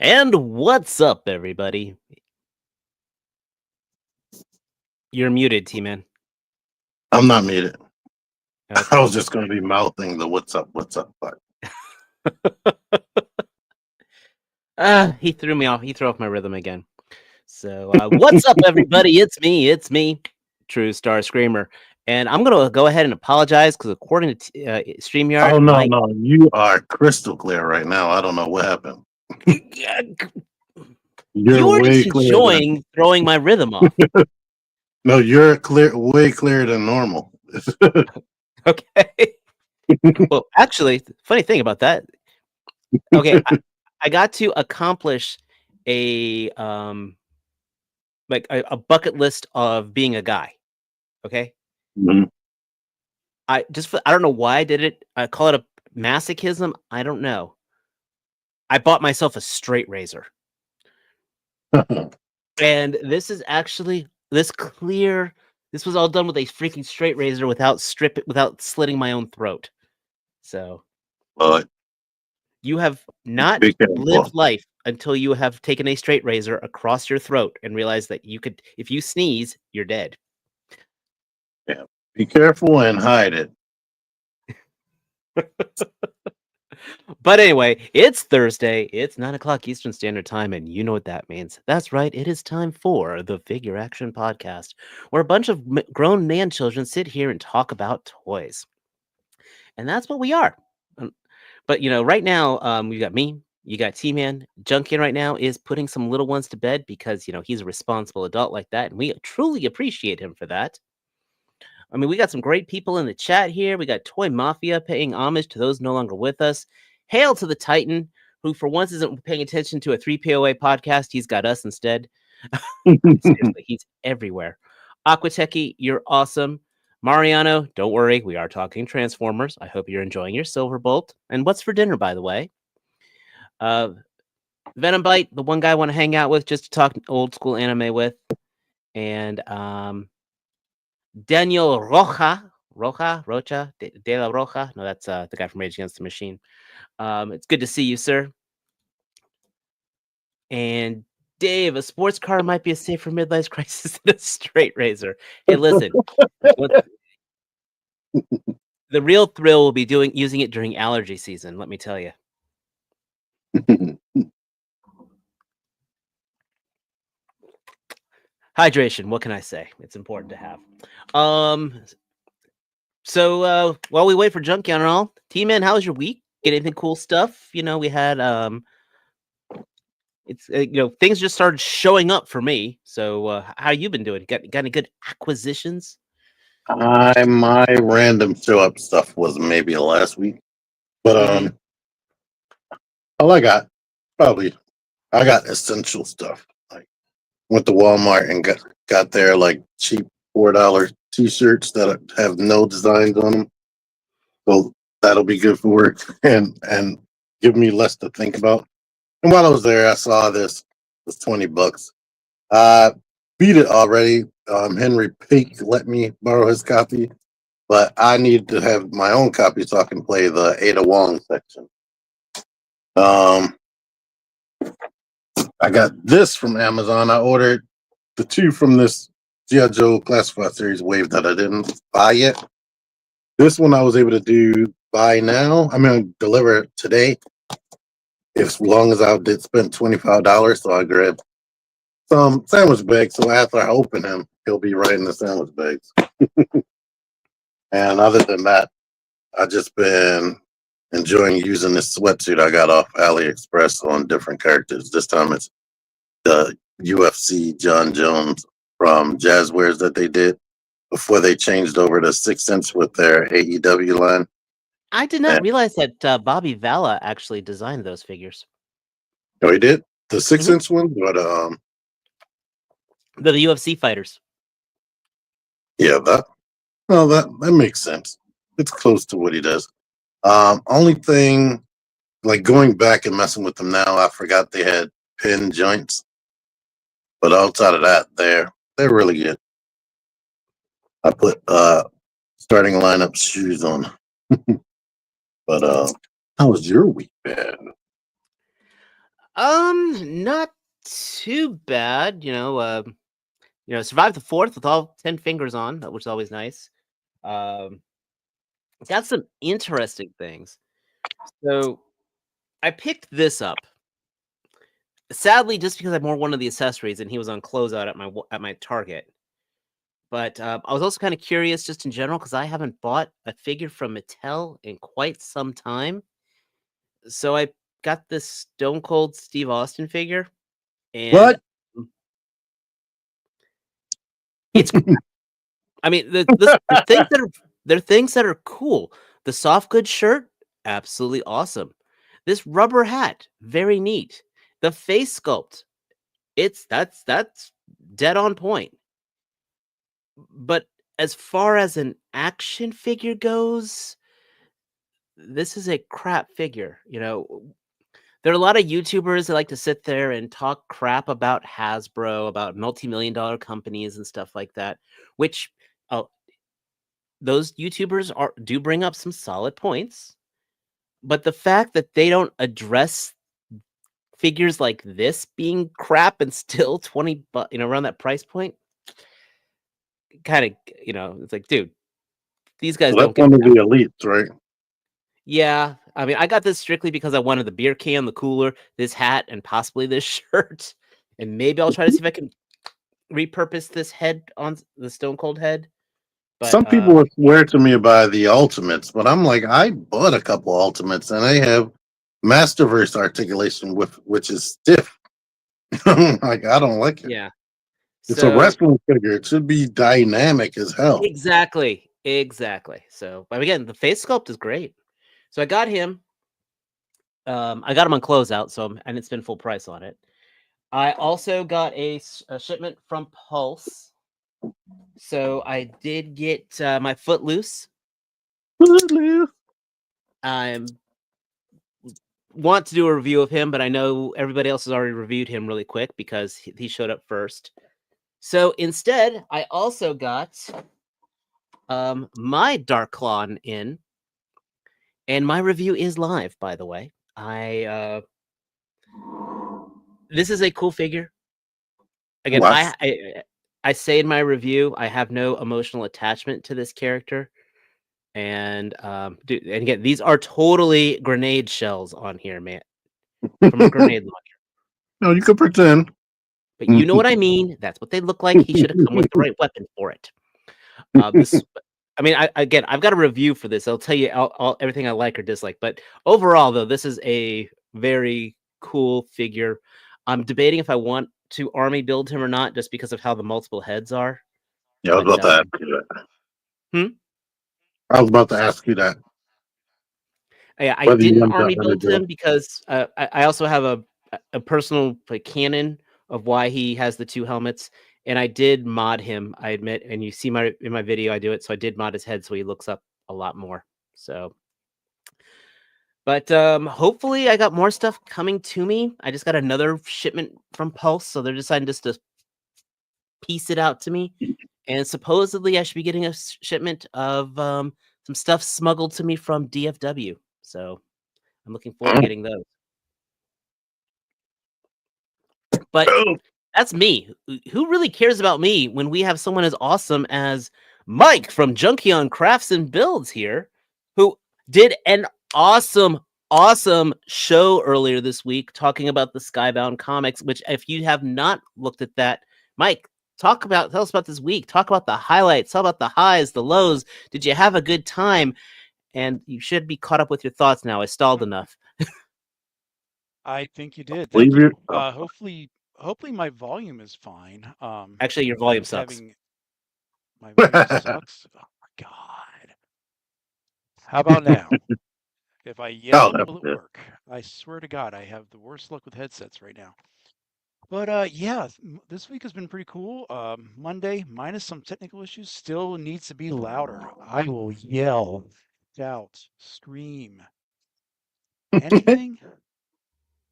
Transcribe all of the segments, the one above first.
And what's up, everybody? You're muted, T-Man. I'm not muted. Okay. I was just going to be mouthing the what's up part. He threw me off. He threw off my rhythm again. So, what's up, everybody? It's me, Trustarscreamer. And I'm going to go ahead and apologize because according to StreamYard... Oh, no. You are crystal clear right now. I don't know what happened. You're just enjoying throwing my rhythm off. No, you're way clearer than normal. Okay. Well, actually, funny thing about that. Okay, I got to accomplish a bucket list of being a guy. Okay. Mm-hmm. I don't know why I did it. I call it a masochism. I don't know. I bought myself a straight razor. And this is actually this was all done with a freaking straight razor without slitting my own throat. So you have not lived life until you have taken a straight razor across your throat and realized that you could, if you sneeze, you're dead. Yeah. Be careful and hide it. But anyway, it's Thursday. It's 9:00 Eastern Standard Time, and you know what that means. That's right. It is time for the FigureAction podcast, where a bunch of grown man children sit here and talk about toys. And that's what we are. But, right now, we got me. You got T-Man. Junkion right now is putting some little ones to bed because, he's a responsible adult like that, and we truly appreciate him for that. I mean, we got some great people in the chat here. We got Toy Mafia paying homage to those no longer with us. Hail to the Titan, who for once isn't paying attention to a 3POA podcast. He's got us instead. Seriously, he's everywhere. Aquateki, you're awesome. Mariano, don't worry. We are talking Transformers. I hope you're enjoying your Silverbolt. And what's for dinner, by the way? Venom Bite, the one guy I want to hang out with just to talk old school anime with. And Daniel Rocha de la Roja. No, that's the guy from Rage Against the Machine. It's good to see you, sir. And Dave, a sports car might be a safer midlife crisis than a straight razor. Hey, listen, the real thrill will be using it during allergy season. Let me tell you. Hydration. What can I say? It's important to have. So while we wait for Junkion and all, T-Man, how was your week? Get anything cool stuff? We had it's things just started showing up for me. So how you been doing? Got any good acquisitions? My random show up stuff was maybe last week, but all I got essential stuff. Like went to Walmart and got their like cheap $4 t-shirts that have no designs on them. So that'll be good for work and give me less to think about. And while I was there, I saw this was $20. Beat it already. Henry Peak let me borrow his copy, but I need to have my own copy so I can play the Ada Wong section. I got this from Amazon. I ordered the 2 from this G.I. Joe Classified Series wave that I didn't buy yet. This one I was able to buy now. I'm going to deliver it today. As long as I did spend $25, so I grabbed some sandwich bags. So after I open him, he'll be right in the sandwich bags. And other than that, I've just been enjoying using this sweatsuit I got off AliExpress on different characters. This time it's the UFC John Jones from Jazzwares that they did before they changed over to 6-inch with their AEW line. I did not realize that Bobby Valla actually designed those figures. Oh, he did? The 6-inch one? But the UFC fighters. Yeah, that makes sense. It's close to what he does. Only thing, like going back and messing with them now, I forgot they had pin joints. But outside of that, they're really good. I put starting lineup shoes on. But how was your week been? Not too bad. Survived the fourth with all 10 fingers on, which is always nice. Um, got some interesting things. So I picked this up. Sadly, just because I wore one of the accessories and he was on closeout at my Target. But I was also kind of curious, just in general, because I haven't bought a figure from Mattel in quite some time. So I got this Stone Cold Steve Austin figure, and What? it's I mean, the things that are they're things that are cool. The soft goods shirt, absolutely awesome. This rubber hat, very neat. The face sculpt, that's dead on point. But as far as an action figure goes, this is a crap figure. There are a lot of YouTubers that like to sit there and talk crap about Hasbro, about multi-million-dollar companies and stuff like that, which uh, those YouTubers do bring up some solid points, but the fact that they don't address figures like this being crap and still 20 around that price point, kind of, it's like, dude, these guys Well, that's don't get one of the that. elites, right? Yeah, I mean, I got this strictly because I wanted the beer can, the cooler, this hat, and possibly this shirt, and maybe I'll try to see if I can repurpose this head on the Stone Cold head, but Some people would swear to me by the ultimates, but I'm like, I bought a couple ultimates and they have Masterverse articulation with which is stiff. I'm like, I don't like it. yeah. It's a So wrestling figure. It should be dynamic as hell. exactly. So, but again, the face sculpt is great. So I got him. I got him on closeout, so I didn't spend full price on it. I also got a shipment from Pulse, so I did get my Footloose. I want to do a review of him, but I know everybody else has already reviewed him really quick because he showed up first. So instead, I also got my Dark Claw in, and my review is live, by the way. This is a cool figure. Again, What? I say in my review, I have no emotional attachment to this character. And dude, and again, these are totally grenade shells on here, man. From a grenade launcher. No, you could pretend. But you know what I mean? That's what they look like. He should have come with the right weapon for it. This I mean, again, I've got a review for this. I'll tell you everything I like or dislike. But overall, though, this is a very cool figure. I'm debating if I want to army build him or not, just because of how the multiple heads are. Yeah, I was But about to ask you that. hmm? I was about to ask you that. Yeah, I Whether you didn't want that army or build him because I also have a personal like canon of why he has the two helmets, and I did mod him. I admit, and you see in my video, I do it. So I did mod his head so he looks up a lot more. So, but hopefully I got more stuff coming to me. I just got another shipment from Pulse, so they're deciding just to piece it out to me. And supposedly I should be getting a shipment of some stuff smuggled to me from DFW. So I'm looking forward to getting those. But Oh, that's me. Who really cares about me when we have someone as awesome as Mike from Junkion Crafts and Builds here, who did an awesome show earlier this week talking about the Skybound comics, which if you have not looked at that, Mike, tell us about this week. Talk about the highlights, talk about the highs, the lows. Did you have a good time? And you should be caught up with your thoughts now. I stalled enough. I think you did. Thank leave your. you. Hopefully my volume is fine. Actually, your I volume was sucks. having my volume sucks. Oh my God. How about now? If I Oh, yell, that's will it good. work? I swear to God, I have the worst luck with headsets right now. But yeah, this week has been pretty cool. Monday, minus some technical issues, still needs to be louder. I will yell, shout, scream, anything.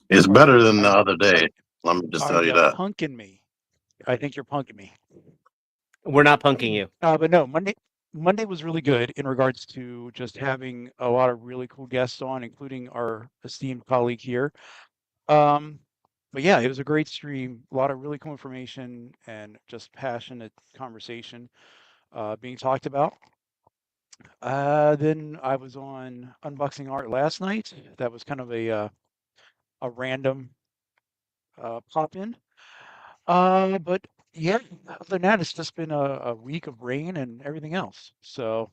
It's Are better you than are the you other day. Let me just are tell you you that. punking me? I think you're punking me. We're not punking you. But no, Monday was really good in regards to just having a lot of really cool guests on, including our esteemed colleague here. Um, but yeah, it was a great stream. A lot of really cool information and just passionate conversation being talked about. Then I was on unboxing art last night. That was kind of a random pop in. But yeah, other than that, it's just been a week of rain and everything else. So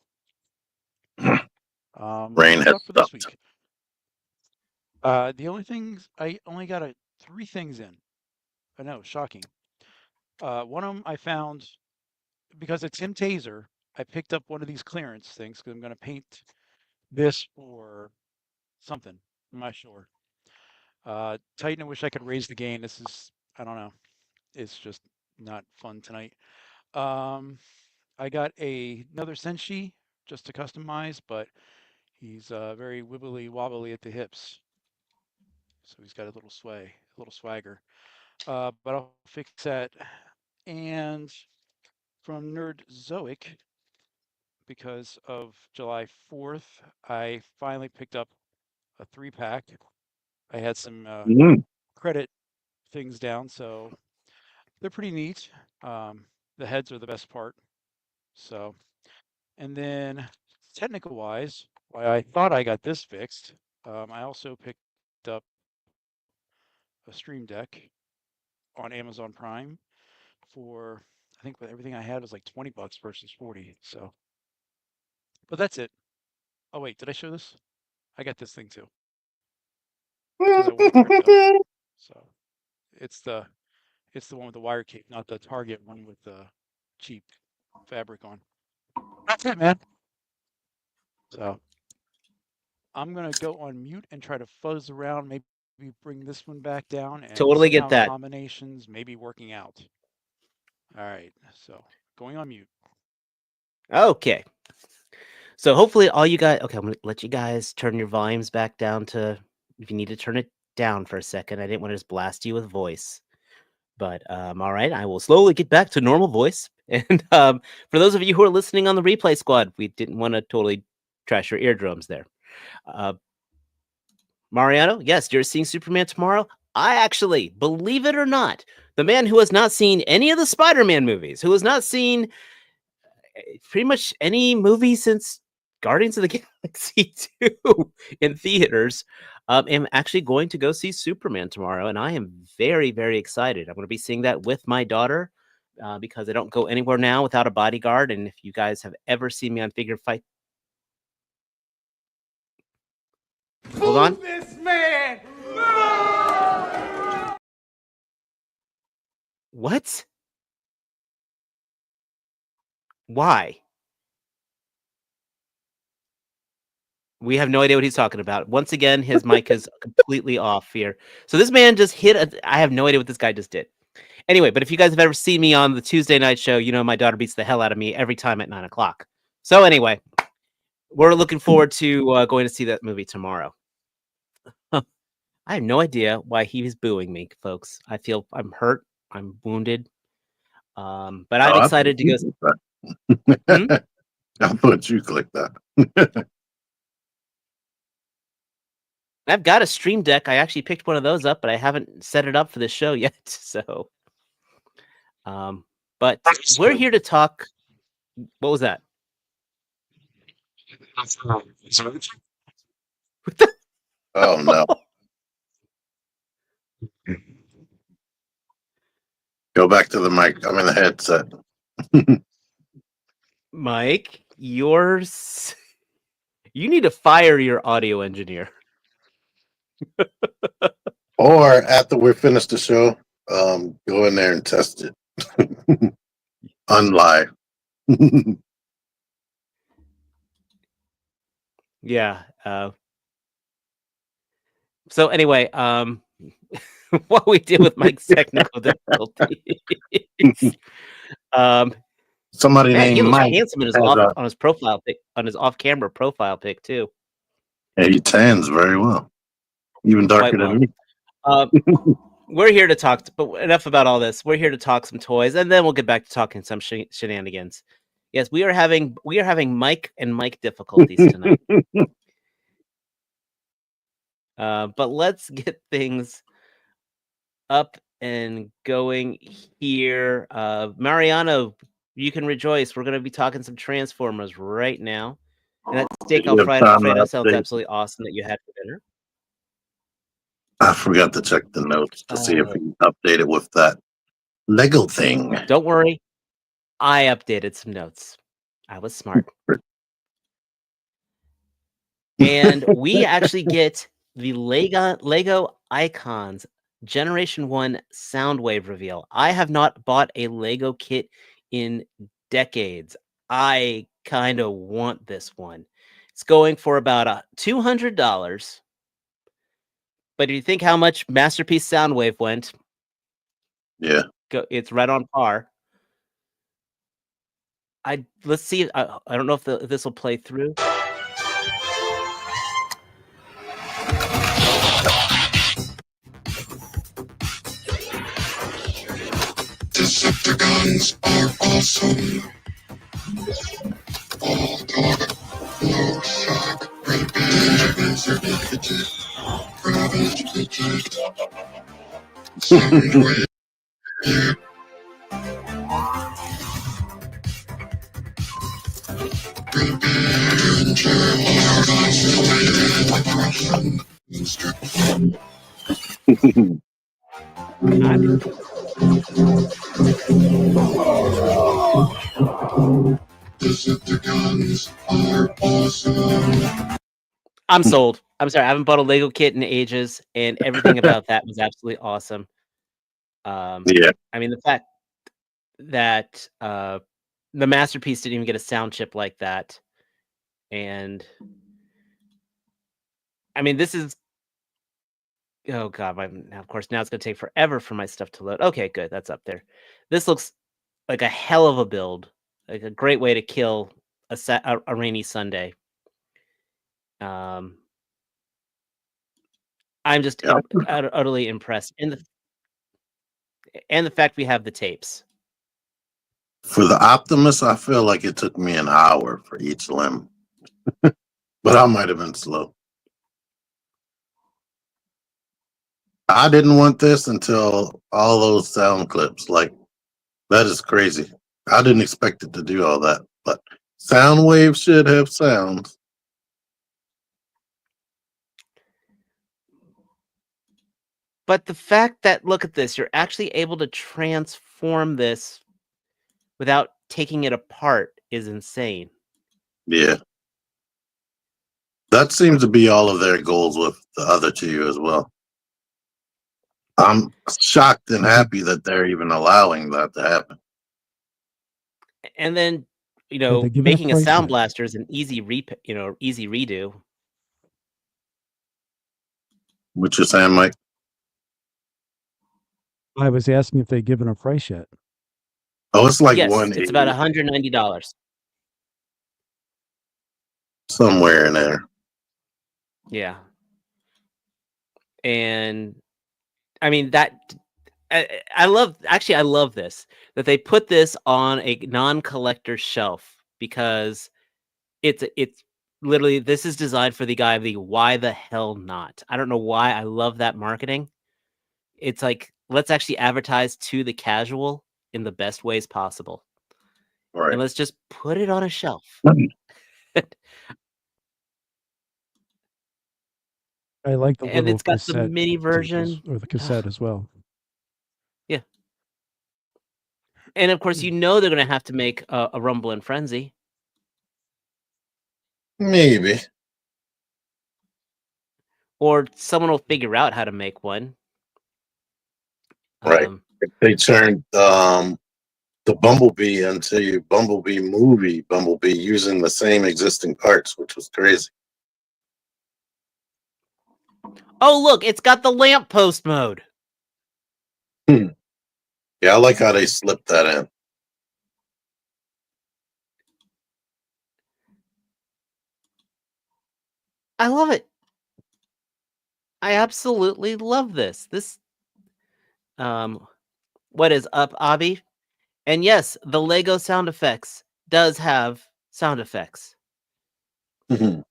Rain what's has up for this stopped. week? The only things I only got three things in. I know, shocking. One of them I found because it's in Taser. I picked up one of these clearance things because I'm going to paint this or something. I'm not sure. Titan, I wish I could raise the gain. This is, I don't know. It's just not fun tonight. Um, I got another Senshi just to customize, but he's very wibbly wobbly at the hips. So he's got a little sway, a little swagger. But I'll fix that. And from Nerd Zoic, because of July 4th, I finally picked up a 3-pack. I had some Mm. credit things down, so they're pretty neat. The heads are the best part. So, and then technical wise, why I thought I got this fixed, I also picked up a Stream Deck on Amazon Prime for, I think with everything I had was like 20 bucks versus 40. So, but that's it. Oh wait, did I show this? I got this thing too because I won a crypto. So it's the it's the one with the wire cape, not the Target one with the cheap fabric on. That's it, man. So I'm gonna go on mute and try to fuzz around, maybe bring this one back down and Totally get somehow that. combinations maybe working out. All right, so going on mute. Okay. So hopefully all you guys, okay, I'm gonna let you guys turn your volumes back down to, if you need to turn it down for a second. I didn't want to just blast you with voice, but all right, I will slowly get back to normal voice. And for those of you who are listening on the replay squad, we didn't want to totally trash your eardrums there. Uh, Mariano, yes, you're seeing Superman tomorrow. I actually, believe it or not, the man who has not seen any of the Spider-Man movies, who has not seen pretty much any movie since Guardians of the Galaxy 2 in theaters, am actually going to go see Superman tomorrow, and I am very, very excited. I'm going to be seeing that with my daughter because I don't go anywhere now without a bodyguard. And if you guys have ever seen me on Figure Fight, hold on. This man! What? Why? We have no idea what he's talking about. Once again, his mic is completely off here. So this man just hit I have no idea what this guy just did. Anyway, but if you guys have ever seen me on the Tuesday night show, you know my daughter beats the hell out of me every time at 9 o'clock. So anyway, we're looking forward to going to see that movie tomorrow. I have no idea why he was booing me, folks. I feel I'm hurt. I'm wounded. But I'm excited to go. Hmm? I thought you clicked that. I've got a Stream Deck. I actually picked one of those up, but I haven't set it up for the show yet. So, but we're here to talk. What was that? Oh no. Go back to the mic. I'm in the headset. Mike, yours. You need to fire your audio engineer. Or after we're finished the show, go in there and test it. Unlive. Yeah. So anyway, what we did with Mike's technical difficulties. Somebody Man, he named looks Mike handsome in his has a. on his profile pic, on his off-camera profile pic too. Yeah, he tans very well, even darker Quite well. than me. We're here to talk, but enough about all this. We're here to talk some toys, and then we'll get back to talking some shenanigans. Yes, we are having mic difficulties tonight. But let's get things up and going here. Mariano, you can rejoice. We're going to be talking some Transformers right now. And that steak You have time Alfredo to sounds update? absolutely awesome that you had for dinner. I forgot to check the notes to see if he updated with that Lego thing. Don't worry. I updated some notes. I was smart. And we actually get the Lego Icons Generation 1 Soundwave reveal. I have not bought a Lego kit in decades. I kind of want this one. It's going for about $200. But if you think how much Masterpiece Soundwave went, Yeah. it's right on par. Let's see. I don't know if this will play through. Decepticons are awesome. All talk, no shock. Repeat, Soundwave. Decepticons are awesome. I'm sold. I'm sorry, I haven't bought a Lego kit in ages, and everything about that was absolutely awesome. Yeah. I mean, the fact that the Masterpiece didn't even get a sound chip like that, and I mean, this is oh god, now of course now it's gonna take forever for my stuff to load. Okay, good, that's up there. This looks like a hell of a build, like a great way to kill a rainy Sunday. I'm just Yeah. utterly impressed, and the fact we have the tapes. For the Optimus, I feel like it took me an hour for each limb, but I might have been slow. I didn't want this until all those sound clips. Like, that is crazy. I didn't expect it to do all that, but Soundwave should have sounds. But the fact that, look at this, you're actually able to transform this without taking it apart is insane. Yeah. That seems to be all of their goals with the other two as well. I'm shocked and happy that they're even allowing that to happen. And then, they're giving making a price sound yet. blaster is an easy easy redo. What you're saying, Mike? I was asking if they've given a price yet. Oh, it's like Yes, 180, it's about $190. somewhere in there. Yeah. And I mean that I love this that they put this on a non-collector shelf because it's literally this is designed for the guy of the why the hell not. I don't know why I love that marketing. It's like let's actually advertise to the casual in the best ways possible. Right. And let's just put it on a shelf. I like the And little it's got the cassette mini tape version. or the cassette as well. Yeah. And of course, they're going to have to make a Rumble and Frenzy. Maybe. Or someone will figure out how to make one. Right. If they turned the Bumblebee into Bumblebee movie, Bumblebee using the same existing parts, which was crazy. Oh, look, it's got the lamppost mode. Yeah, I like how they slipped that in. I love it. I absolutely love this. What is up, Abby? And yes, the Lego sound effects. does have sound effects. Mhm.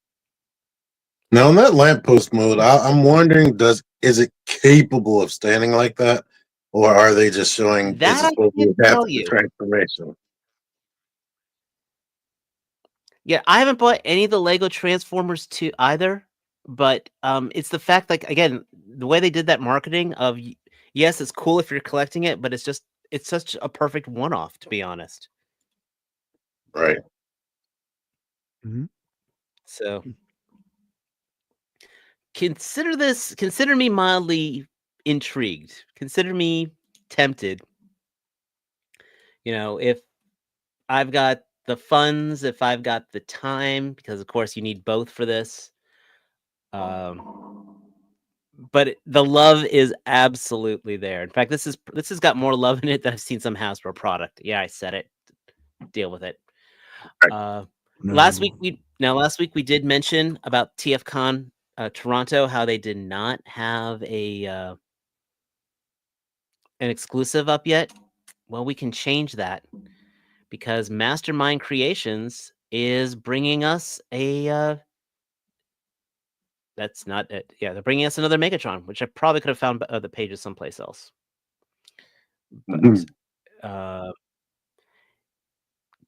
Now in that lamppost mode, I'm wondering, is it capable of standing like that, or are they just showing is That it I supposed to can't adapt tell to the you. transformation? Yeah, I haven't bought any of the Lego Transformers 2 either, but it's the fact, like, again, the way they did that marketing of yes, it's cool if you're collecting it, but it's such a perfect one-off, to be honest. Right. Mhm. So consider me mildly intrigued. Consider me tempted. If I've got the funds, if I've got the time, because of course you need both for this. But the love is absolutely there. In fact, this has got more love in it than I've seen some Hasbro product. Yeah, I said it. Deal with it. Right. Uh, last No. week we did mention about TFCon Toronto, how they did not have an exclusive up yet. Well, we can change that because Mastermind Creations is bringing us that's not it. Yeah, they're bringing us another Megatron, which I probably could have found the pages someplace else. But Mhm.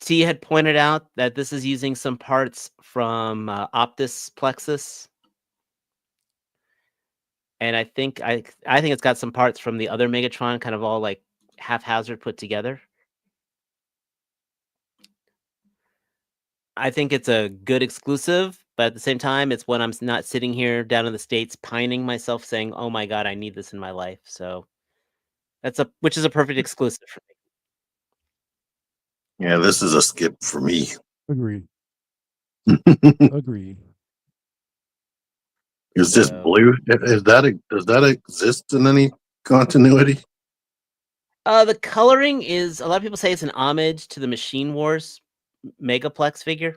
T had pointed out that this is using some parts from Optus Plexus, and I think it's got some parts from the other Megatron, kind of all like haphazard put together. I think it's a good exclusive, but at the same time, it's when I'm not sitting here down in the States pining myself, saying, "Oh my god, I need this in my life." So which is a perfect exclusive for me. Yeah, this is a skip for me. Agreed. Is Agreed. this So blue? Does that exist in any continuity? the coloring is a lot of people say it's an homage to the Machine Wars Megaplex figure,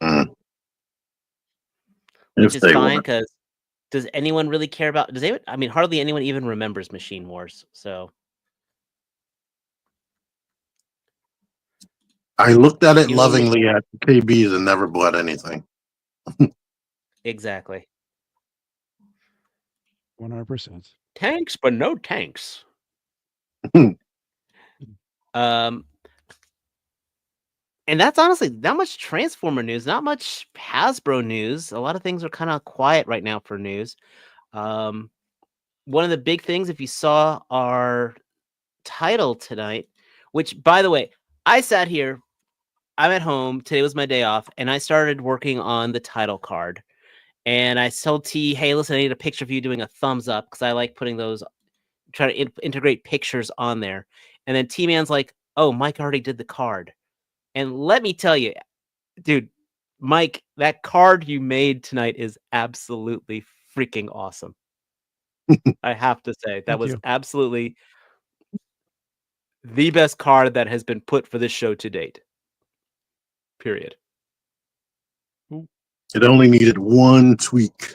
Mm, which if is they fine want. because does anyone really care about? Does anyone? I mean, hardly anyone even remembers Machine Wars. So I looked at it you know, lovingly at KBs and never bought anything. exactly 100%. tanks, but no tanks. Um, and that's honestly not much Transformer news, not much Hasbro news. A lot of things are kind of quiet right now for news. Um, one of the big things, if you saw our title tonight, which by the way, I sat here. I'm at home. Today was my day off, and I started working on the title card. And I told T, hey, listen, I need a picture of you doing a thumbs up because I like putting those, try to integrate pictures on there. And then T-Man's like, oh, Mike already did the card. And let me tell you, dude, Mike, that card you made tonight is absolutely freaking awesome. I have to say, that Thank was you. absolutely the best card that has been put for this show to date. Period. It only needed one tweak.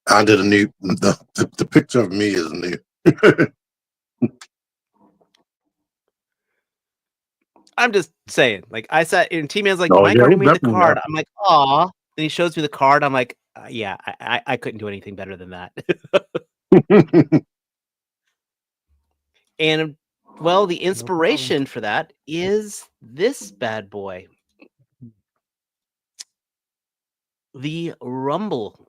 I did a new. The picture of me is new. I'm just saying, like I sat and T-Man's like, Oh Mike yeah, already it made the definitely card. I'm like, aw. Then he shows me the card. I'm like, yeah, I couldn't do anything better than that. happened. And well, the No problem. inspiration for that is this bad boy, the Rumble,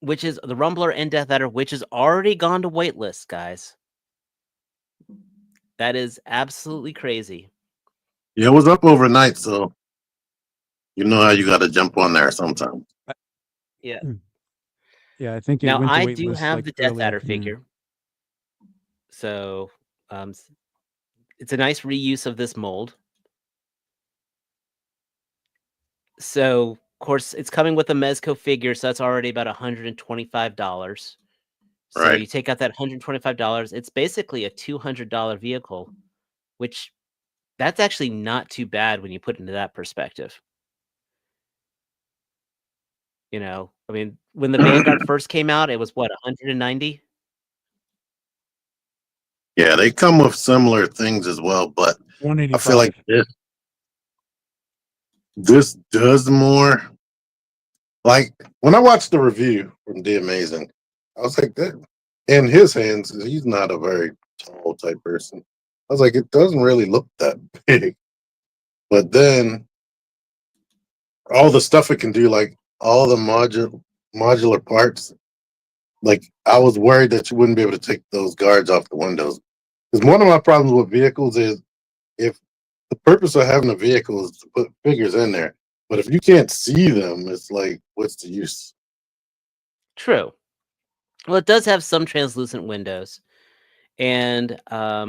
which is the Rumbler and Death Adder, which has already gone to waitlist, guys. That is absolutely crazy. Yeah, it was up overnight, so you know how you got to jump on there sometime. Yeah. Yeah, I think it Now went to I wait do list have like the Death early Adder afternoon. figure, so it's a nice reuse of this mold. So, of course, it's coming with a Mezco figure, so that's already about $125. So Right. you take out that $125, it's basically a $200 vehicle, which that's actually not too bad when you put it into that perspective. I mean, when the Vanguard first came out, it was what, 190? Yeah, they come with similar things as well, but I feel like 185. this does more. Like when I watched the review from The Amazing, I was like, that in his hands, he's not a very tall type person. I was like, it doesn't really look that big. But then all the stuff it can do, like all the modular parts, like I was worried that you wouldn't be able to take those guards off the windows. Because one of my problems with vehicles is if the purpose of having a vehicle is to put figures in there, but if you can't see them, it's like, what's the use? True. Well, it does have some translucent windows, and I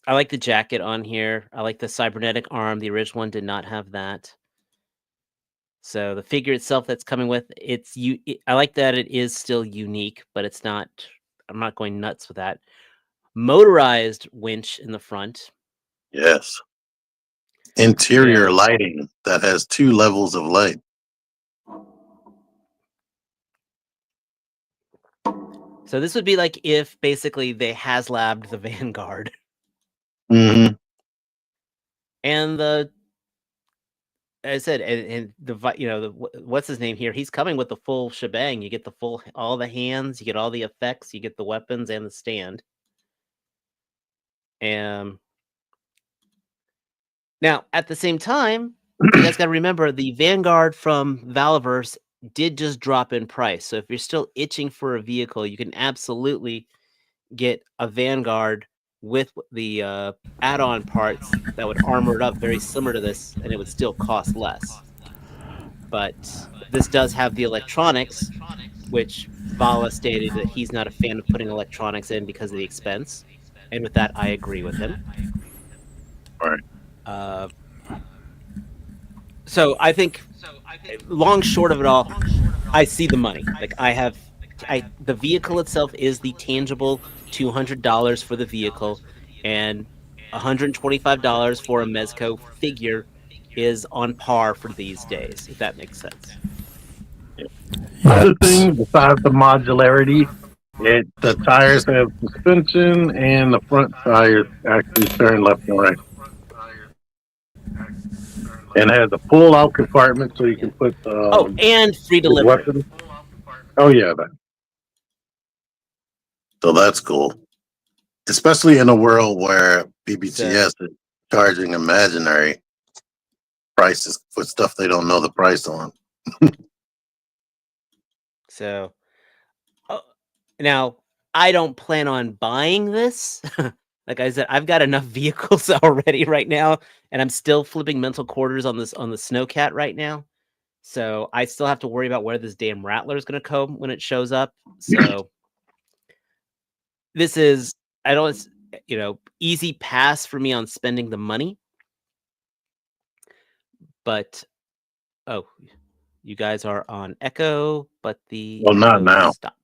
like the jacket on here. I like the cybernetic arm. The original one did not have that. So the figure itself that's coming with I like that it is still unique, but it's not. I'm not going nuts with that. Motorized winch in the front. Yes. Interior And lighting that has 2 levels of light. so this would be like if basically they HasLabbed the Vanguard. Mm-hmm. And as I said, and what's his name here? He's coming with the full shebang. You get all the hands, you get all the effects, you get the weapons and the stand. Now, at the same time, you guys got to remember the Vanguard from Valveverse did just drop in price. So if you're still itching for a vehicle, you can absolutely get a Vanguard with the add-on parts that would armor it up very similar to this, and it would still cost less. But this does have the electronics, which Vala stated that he's not a fan of putting electronics in because of the expense. And with that, I agree with him. Right. So I think, long short of it all, I see the money. Like the vehicle itself is the tangible $200 for the vehicle, and $125 for a Mezco figure is on par for these days, if that makes sense. Other thing besides the modularity, the tires have suspension and the front tires actually turn left and right. And has a pull out compartment so you can put and free delivery. weapons. Oh yeah, that. So that's cool. Especially in a world where BBTS is charging imaginary prices for stuff they don't know the price on. So now I don't plan on buying this. Like I said, I've got enough vehicles already right now, and I'm still flipping mental quarters on the Snow C.A.T right now. So I still have to worry about where this damn Rattler is going to come when it shows up. So this is, easy pass for me on spending the money. But you guys are on Echo, but the not now. stopped.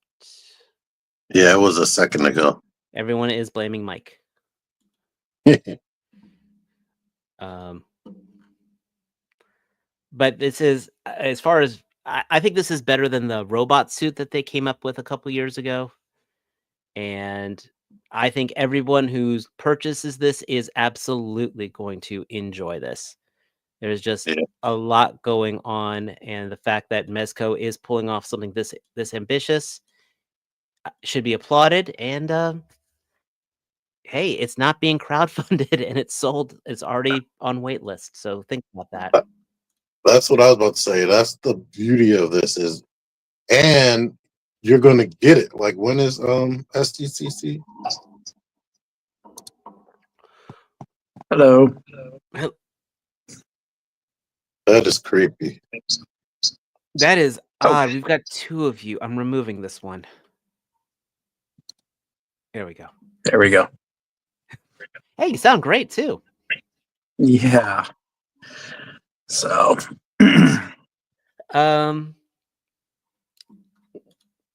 Yeah, it was a second ago. Everyone is blaming Mike. But this is, as far as I think, this is better than the robot suit that they came up with a couple years ago. And I think everyone who purchases this is absolutely going to enjoy this. There's just a lot going on, and the fact that Mezco is pulling off something this ambitious should be applauded. And hey, it's not being crowdfunded, and it's sold. It's already on waitlist. So think about that. That's what I was about to say. That's the beauty of this and you're going to get it. Like, when is SDCC? Hello. That is creepy. That is odd. We've got 2 of you. I'm removing this one. There we go. There we go. Hey, you sound great too. Yeah. So,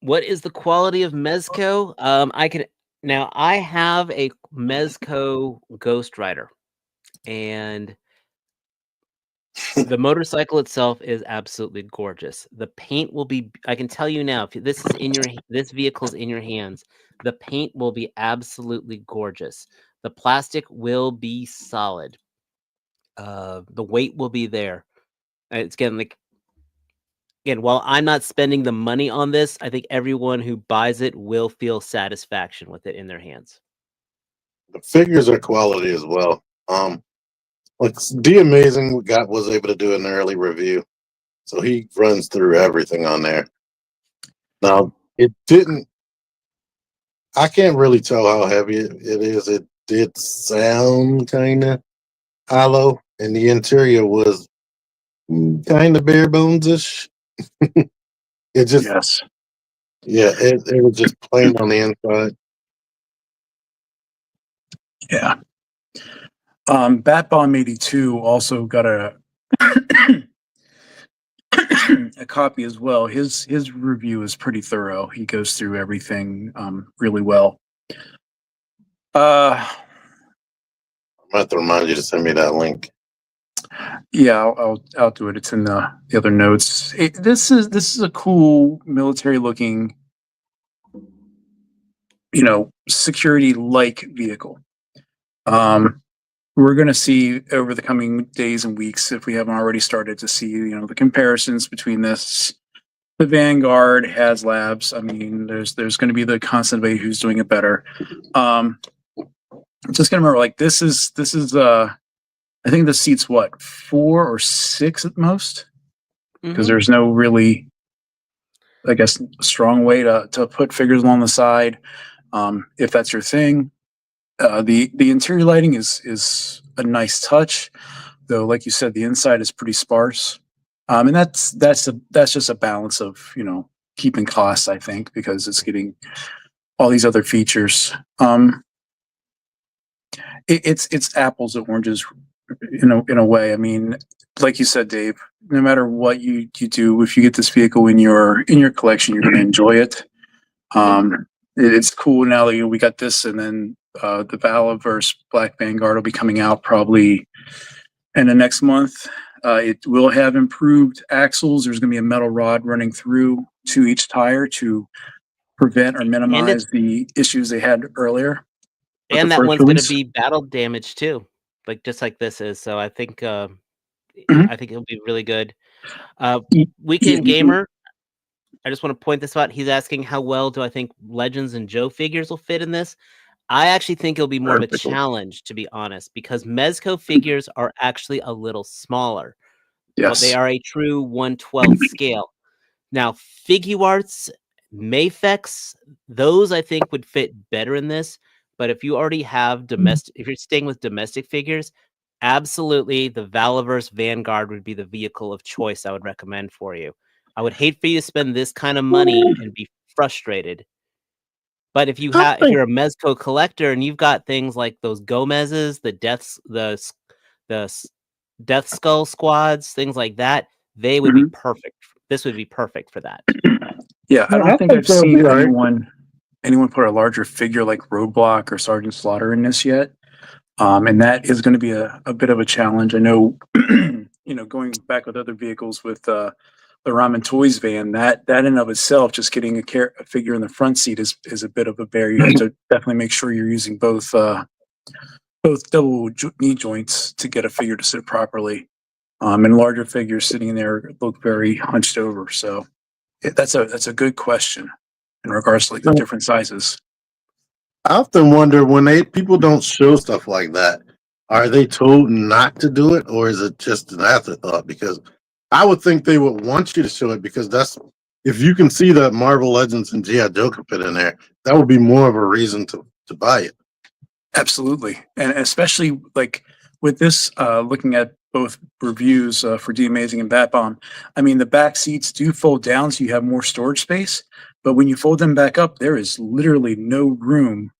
what is the quality of Mezco? I have a Mezco Ghost Rider, and The motorcycle itself is absolutely gorgeous. The paint will be, I can tell you now, if this is in your this vehicle's in your hands, the paint will be absolutely gorgeous. The plastic will be solid. The weight will be there. It's again, while I'm not spending the money on this, I think everyone who buys it will feel satisfaction with it in their hands. The figures are quality as well. Like D Amazing was able to do an early review, so he runs through everything on there. Now it didn't. I can't really tell how heavy it is. It did sound kind of hollow, and the interior was kind of bare bones ish. It just, Yes. yeah, it was just plain on the inside. Yeah. Bat Bomb 82 also got a a copy as well. His review is pretty thorough. He goes through everything really well. I'm gonna have to remind you to send me that link. Yeah, I'll do it. It's in the other notes. This is a cool military looking, security like vehicle. We're going to see over the coming days and weeks, if we haven't already started to see, the comparisons between this, the Vanguard, HasLabs. I mean, there's going to be the constant debate who's doing it better. Just gonna remember, like this is I think the seat's what, 4 or 6 at most, because there's no really, I guess, strong way to put figures along the side. If that's your thing. The interior lighting is a nice touch, though. Like you said, the inside is pretty sparse, and that's just a balance of keeping costs, I think, because it's getting all these other features. It's apples and oranges, in a way. I mean, like you said, Dave, no matter what you do, if you get this vehicle in your collection, you're going to enjoy it. It's cool now that we got this, and then the Valorverse Black Vanguard will be coming out probably in the next month. It will have improved axles. There's going to be a metal rod running through to each tire to prevent or minimize the issues they had earlier. And that one's going to be battle damage too, just like this is. So I think I think it'll be really good. Weekend Gamer, I just want to point this out. He's asking how well do I think Legends and Joe figures will fit in this. I actually think it'll be more of a challenge, to be honest, because Mezco figures are actually a little smaller. Yes. But they are a true 1/12 scale. Now, FigureArts, Mafex, those I think would fit better in this. But if you already have if you're staying with domestic figures, absolutely the Valorverse Vanguard would be the vehicle of choice I would recommend for you. I would hate for you to spend this kind of money and be frustrated. But if you're a Mezco collector and you've got things like those Gomez's, the Death Skull squads, things like that, they would be perfect. This would be perfect for that. Yeah, I don't think I've seen anyone put a larger figure like Roadblock or Sergeant Slaughter in this yet. And that is going to be a bit of a challenge. I know, going back with other vehicles with the Ramen Toys van, that in and of itself, just getting a figure in the front seat is a bit of a barrier. You have to definitely make sure you're using both double knee joints to get a figure to sit properly. And larger figures sitting in there look very hunched over. So that's a good question in regards to the different sizes. I often wonder when people don't show stuff like that, are they told not to do it, or is it just an afterthought? Because I would think they would want you to show it, because if you can see that Marvel Legends and G.I. Joe could fit in there, that would be more of a reason to buy it. Absolutely, and especially with this, looking at both reviews for D Amazing and Bat Bomb. I mean, the back seats do fold down, so you have more storage space. But when you fold them back up, there is literally no room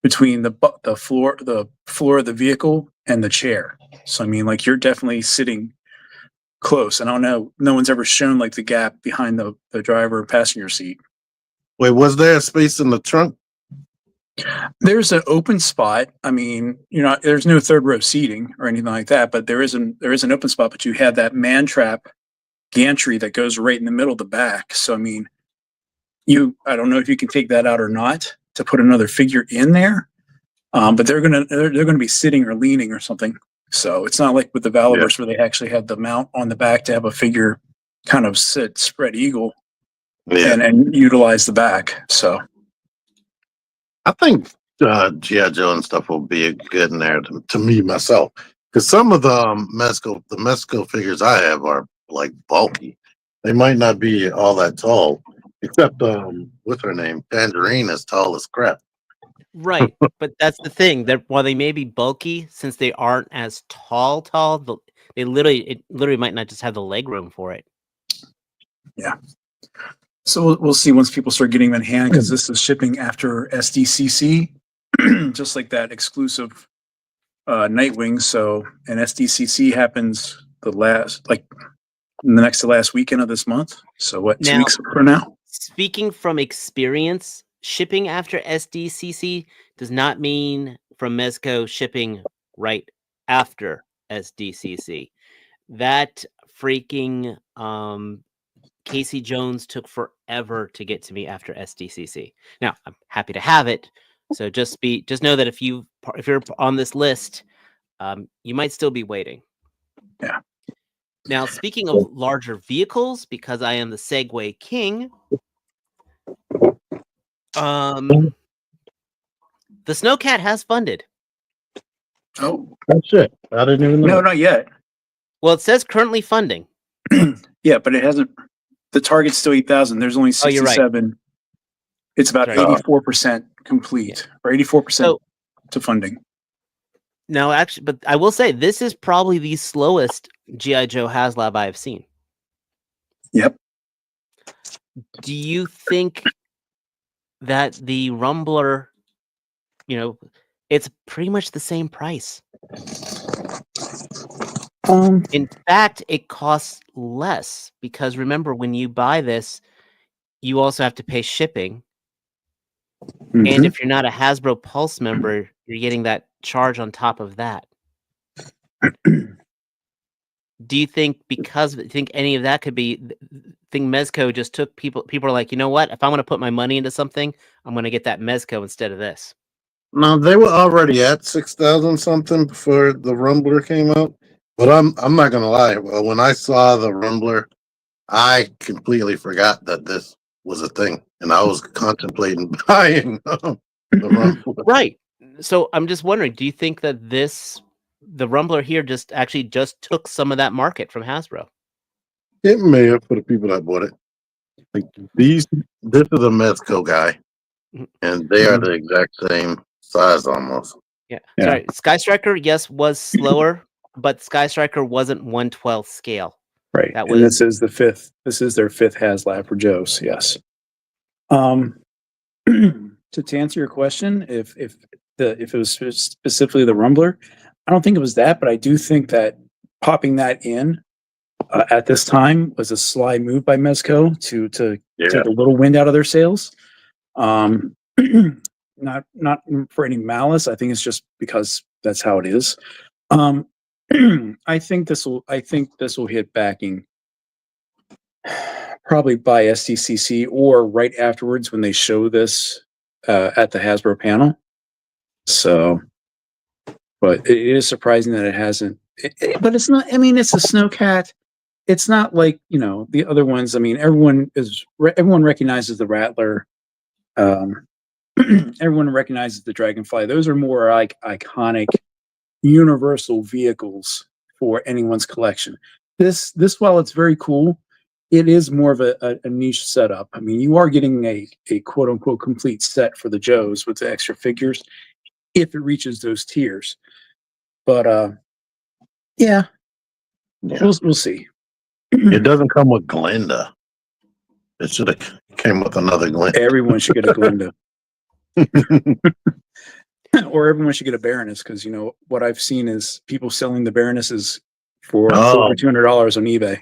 between the floor of the vehicle and the chair. So I mean, you're definitely sitting close. I don't know. No one's ever shown the gap behind the driver or passenger seat. Wait, was there a space in the trunk? There's an open spot. I mean, there's no third row seating or anything like that, but there is an open spot. But you have that man trap gantry that goes right in the middle of the back. So I mean, I don't know if you can take that out or not to put another figure in there. But they're gonna be sitting or leaning or something. So it's not like with the Valorverse where they actually had the mount on the back to have a figure kind of sit spread eagle and utilize the back. So I think G.I. Joe and stuff will be good in there to me myself, because some of the Mezco figures I have are like bulky. They might not be all that tall, except what's her name, Tangerine, is tall as crap. Right, but that's the thing. That while they may be bulky, since they aren't as tall, it literally might not just have the leg room for it. Yeah. So we'll see once people start getting them in hand, because this is shipping after SDCC, just like that exclusive Nightwing. So, and SDCC happens the next to last weekend of this month. So what, 2 weeks from now? Speaking from experience, shipping after SDCC does not mean from Mezco shipping right after SDCC. That freaking Casey Jones took forever to get to me after SDCC. Now, I'm happy to have it. So just know that if you're on this list, you might still be waiting. Yeah. Now, speaking of larger vehicles, because I am the Segway King, the Snow C.A.T has funded. Oh, that's it. I didn't even know. No, not yet. Well, it says currently funding. Yeah, but it hasn't. The target's still 8,000. There's only 67. You're right. It's about 84% complete, or 84% to funding. No, actually, but I will say this is probably the slowest G.I. Joe HasLab I have seen. Yep. Do you think that the R.U.M.B.L.R, it's pretty much the same price? In fact, it costs less, because remember, when you buy this, you also have to pay shipping. Mm-hmm. And if you're not a Hasbro Pulse member, you're getting that charge on top of that. Do you think any of that could be? Think Mezco just took people are like, you know what? If I want to put my money into something, I'm going to get that Mezco instead of this. No, they were already at 6,000 something before the R.U.M.B.L.R came out. But I'm not gonna lie. Well, when I saw the R.U.M.B.L.R, I completely forgot that this was a thing, and I was contemplating buying the R.U.M.B.L.R. Right. So I'm just wondering, do you think that the R.U.M.B.L.R here just took some of that market from Hasbro? It may have, for the people that bought it. Like this is a Mezco guy, and they are the exact same size almost. Yeah. Sorry, Sky Striker, yes, was slower, but Sky Striker wasn't 1/12 scale. Right. That and this is the fifth. This is their fifth HasLab for Joe's. Yes. To answer your question, if it was specifically the R.U.M.B.L.R, I don't think it was that, but I do think that popping that in at this time was a sly move by Mezco to take a little wind out of their sails. Not for any malice. I think it's just because that's how it is. I think this will hit backing probably by SDCC or right afterwards when they show this at the Hasbro panel. So, but it is surprising that it hasn't. But it's not. I mean, it's a Snow C.A.T. It's not like the other ones. I mean, everyone recognizes the Rattler. Everyone recognizes the Dragonfly. Those are more like iconic, universal vehicles for anyone's collection. This while it's very cool, it is more of a niche setup. I mean, you are getting a quote unquote complete set for the Joes with the extra figures if it reaches those tiers. But we'll see. It doesn't come with Glinda. It should have came with another Glinda. Everyone should get a Glinda. Or everyone should get a Baroness, because what I've seen is people selling the Baronesses for over $200 on eBay.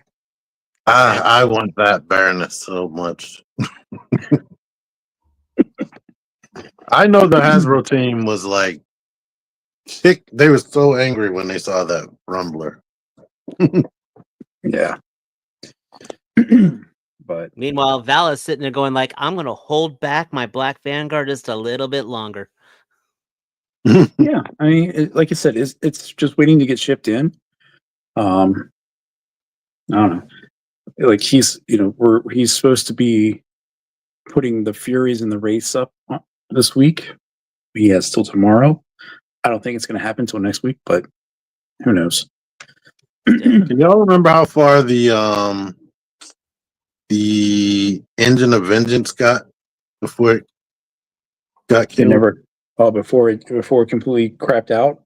I want that Baroness so much. I know the Hasbro team was like they were so angry when they saw that Rumbler. Yeah. But Meanwhile, Val is sitting there going like, I'm going to hold back my Black Vanguard just a little bit longer. yeah, I mean, like I said, it's just waiting to get shipped in. I don't know. Like he's supposed to be putting the Furies and the Wraiths up this week. He has till tomorrow. I don't think it's going to happen till next week, but who knows? Can y'all remember how far the Engine of Vengeance got before it got They killed? never before it completely crapped out.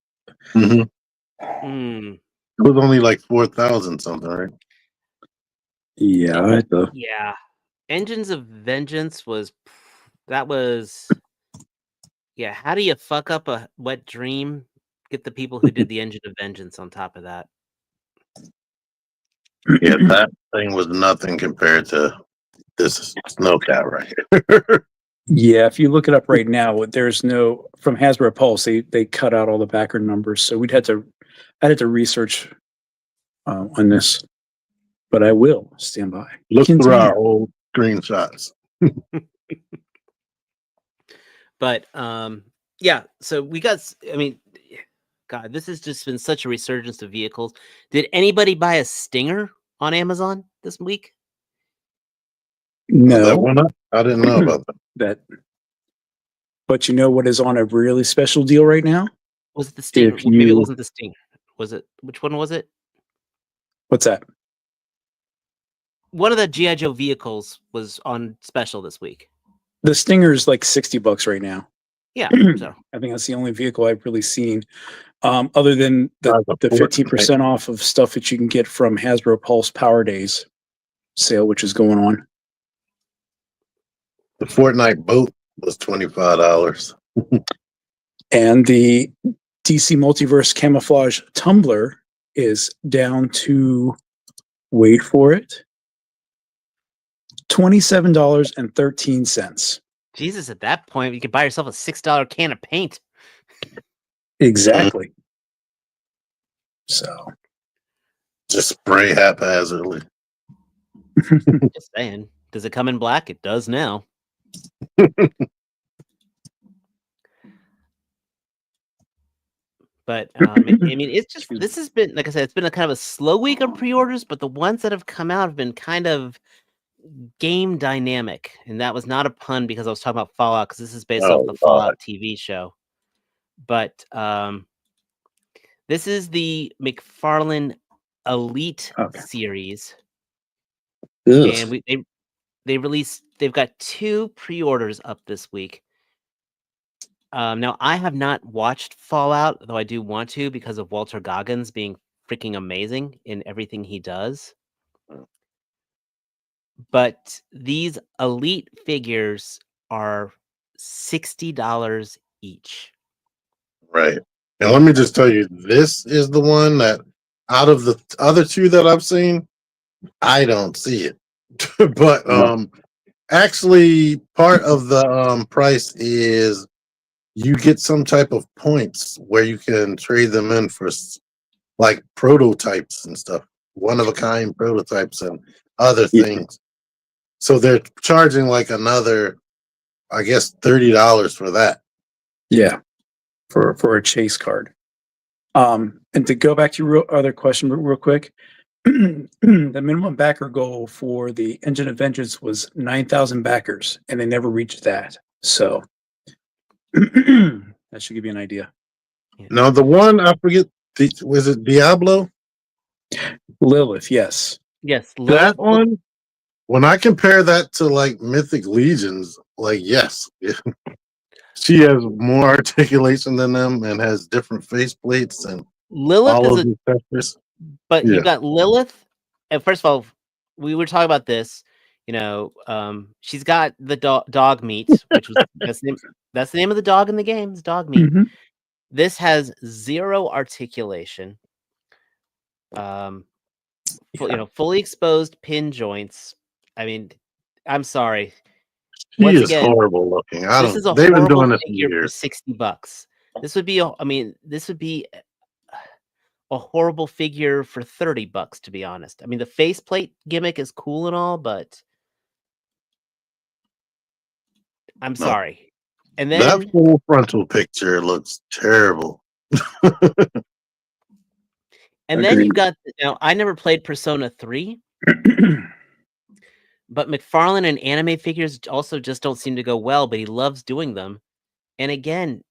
Mm-hmm. Hmm. It was only like 4,000 something, right? Yeah, I had to, Yeah. Engines of Vengeance was yeah, how do you fuck up a wet dream? Get the people who did the Engine of Vengeance on top of that. Yeah, that thing was nothing compared to this Snow C.A.T right here. yeah. If you look it up right now, there's no from Hasbro Pulse. They cut out all the backer numbers, so I had to research on this, but I will stand by. Look through Continue. our old screenshots. But yeah, so we got, I mean, God, this has just been such a resurgence of vehicles. Did anybody buy a Stinger on Amazon this week? That No, one up? I didn't know about that. that. But you know what is on a really special deal right now? Was it the Stinger? If Maybe it you, wasn't the Stinger. Was it? Which one was it? what's that? One of the G.I. Joe vehicles was on special this week. The Stinger's like $60 right now. Yeah, so I think that's the only vehicle I've really seen, other than the 15% off of stuff that you can get from Hasbro Pulse Power Days sale, which is going on. The Fortnite boat was $25. And the DC Multiverse Camouflage Tumbler is down to, wait for it, $27.13. Jesus, at that point, you could buy yourself a $6 can of paint. Exactly. So Just spray haphazardly. Just saying. Does it come in black? It does now. But I mean, it's just, this has been, like I said, it's been a kind of a slow week on pre-orders, but the ones that have come out have been kind of game dynamic. And that was not a pun because I was talking about Fallout, because this is based off the Fallout TV show. But this is the McFarlane Elite series. ugh. And they've got 2 pre-orders up this week. Now, I have not watched Fallout, though I do want to because of Walter Goggins being freaking amazing in everything he does. But these Elite figures are $60 each. Right. And let me just tell you, this is the one that out of the other 2 that I've seen, I don't see it. But actually part of the price is you get some type of points where you can trade them in for like prototypes and stuff, one of a kind prototypes and other things. So they're charging like another, I guess, $30 for that. Yeah, for a chase card. And to go back to your other question real quick, the minimum backer goal for the Engine of Vengeance was 9,000 backers, and they never reached that. So that should give you an idea. Now the one I forget, was it Diablo? Lilith, yes. Yes, That one. When I compare that to like Mythic Legions, like yes, she has more articulation than them and has different face plates and Lilith all is of the textures. but Yeah. you got Lilith. And first of all, we were talking about this. You know, she's got the dog meat, which was that's the name of the dog in the game. Is dog meat. Mhm. This has 0 articulation. You know, fully exposed pin joints. I mean, I'm sorry. She Once is again, horrible looking. I this don't. is a They've been horrible doing this for figure for years. $60. This would be, this would be a horrible figure for $30, to be honest. I mean, the faceplate gimmick is cool and all, but I'm No, sorry. And that then full frontal picture looks terrible. you got, now I never played Persona 3, but McFarlane and anime figures also just don't seem to go well, but he loves doing them. And again,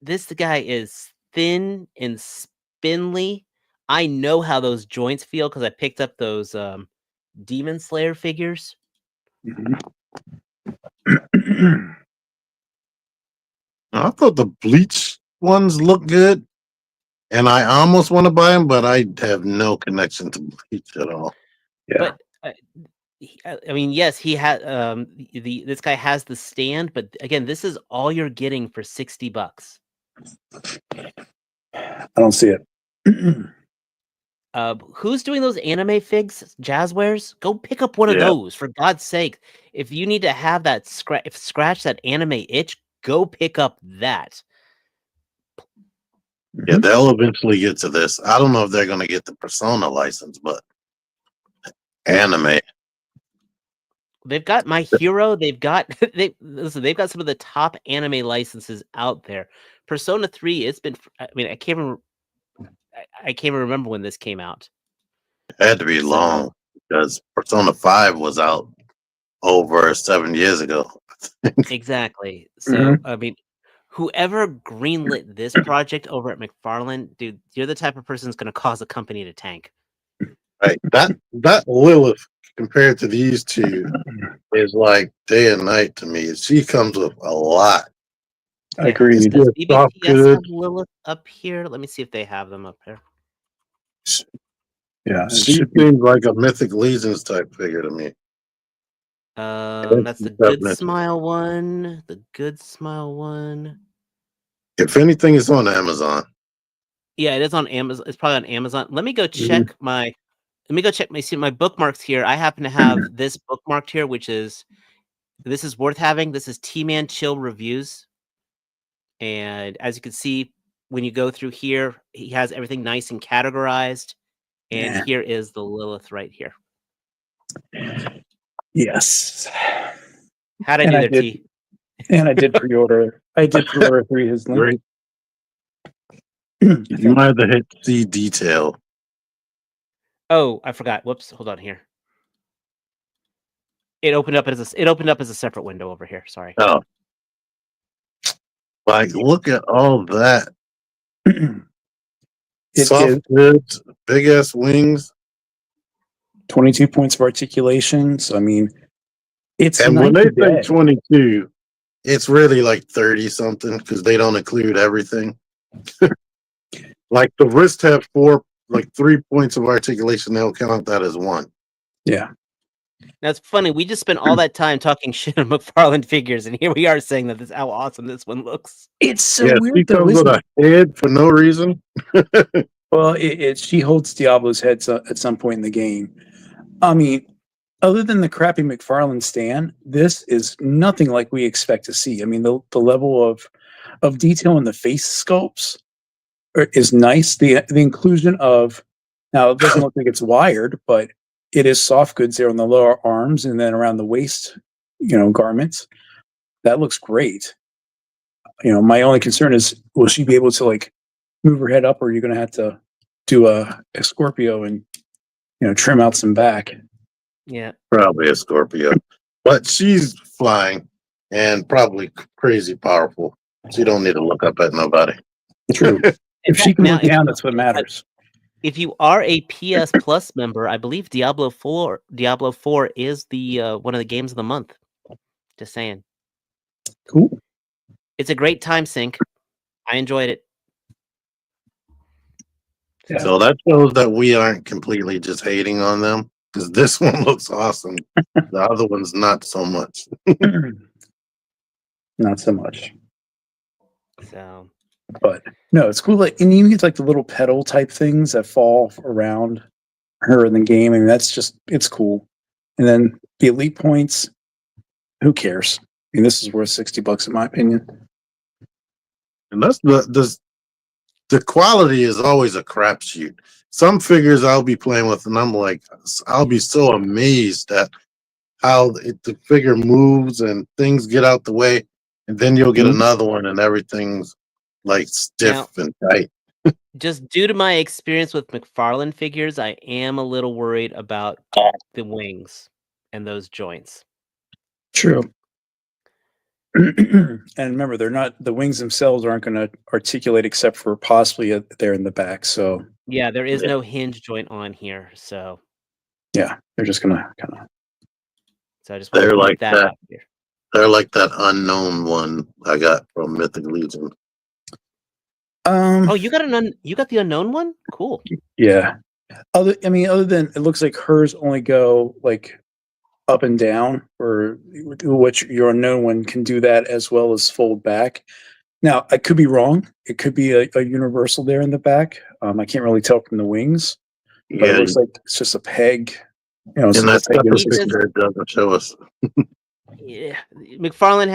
this guy is thin and spindly. I know how those joints feel because I picked up those Demon Slayer figures. I thought the Bleach ones look good, and I almost want to buy them, but I have no connection to Bleach at all. Yeah. But I mean, yes, he had this guy has the stand, but again, this is all you're getting for $60. I don't see it. Who's doing those anime figs, Jazzwares? Go pick up one of Yeah. those, for God's sake. If you need to have that scratch that anime itch, go pick up that. Yeah, they'll eventually get to this. I don't know if they're going to get the Persona license, but anime. They've got My Hero. They've got they've got some of the top anime licenses out there. Persona 3. It's been. I mean, I can't even remember when this came out. It had to be long because Persona 5 was out over 7 years ago. Exactly. So I mean, whoever greenlit this project over at McFarlane, dude, you're the type of person that's going to cause a company to tank. Right. That Lilith compared to these two is like day and night to me. She comes with a lot. Agreed. Does Soft BBTS have goods. Lilith up here? Let me see if they have them up here. Yeah, She seems like a Mythic Legions type figure to me. That's the Good Smile one. The Good Smile one. If anything, it's on Amazon. Yeah, it is on Amazon. It's probably on Amazon. Let me go check my. Let me go check my bookmarks here. I happen to have this bookmarked here, which is this is worth having. This is TMan Chill Reviews, and as you can see, when you go through here, he has everything nice and categorized. And here is the Lilith right here. Yes. How'd I do there, T? And I did pre-order. I did pre-order through his link. You might have to hit see detail. Oh, I forgot. Whoops. Hold on here. It opened up as a separate window over here. Sorry. Oh, like look at all that. Soft goods, big ass wings. 22 points of articulation. So I mean, it's and when they say 22, it's really like 30 something because they don't include everything. Like the wrist have 3 points of articulation. They'll count that as 1. Yeah. That's funny. We just spent all that time talking shit on McFarlane figures, and here we are saying that this how awesome this one looks. It's so weird. She comes with a head for no reason. Well, she holds Diablo's head at some point in the game. I mean, other than the crappy McFarlane stand, this is nothing like we expect to see. I mean, the level of detail in the face sculpts is nice. The inclusion of, now it doesn't look like it's wired, but it is soft goods there on the lower arms and then around the waist, garments. That looks great. My only concern is, will she be able to like move her head up, or are you going to have to do a Scorpio and trim out some back? Yeah, probably a Scorpio, but she's flying and probably crazy powerful. She don't need to look up at nobody. True. If she can look down, that's what matters. If you are a PS Plus member, I believe Diablo 4 is the one of the games of the month. Just saying. Cool. It's a great time sink. I enjoyed it. Yeah. So that shows that we aren't completely just hating on them, because this one looks awesome. The other one's not so much. Not so much. So, but no, it's cool. Like, and you get like the little pedal type things that fall around her in the game. I mean, it's cool. And then the elite points, who cares? mean, this is worth $60 in my opinion. And that's the quality is always a crapshoot. Some figures I'll be playing with, and I'm like, I'll be so amazed at how the figure moves and things get out the way, and then you'll get another one, and everything's like stiff and tight. Just due to my experience with McFarlane figures, I am a little worried about the wings and those joints. True. And remember, the wings themselves aren't going to articulate except for possibly there in the back. So yeah, there is no hinge joint on here. So yeah, they're just going to kind of. So I just want to point that out here. They're like that unknown one I got from Mythic Legion. Oh, you got the unknown one? Cool. Yeah. Other than it looks like hers only go like up and down, or what your unknown one can do that as well as fold back. Now, I could be wrong. It could be a universal there in the back. I can't really tell from the wings, but it looks like it's just a peg. And that's picture it doesn't show us. Yeah, McFarlane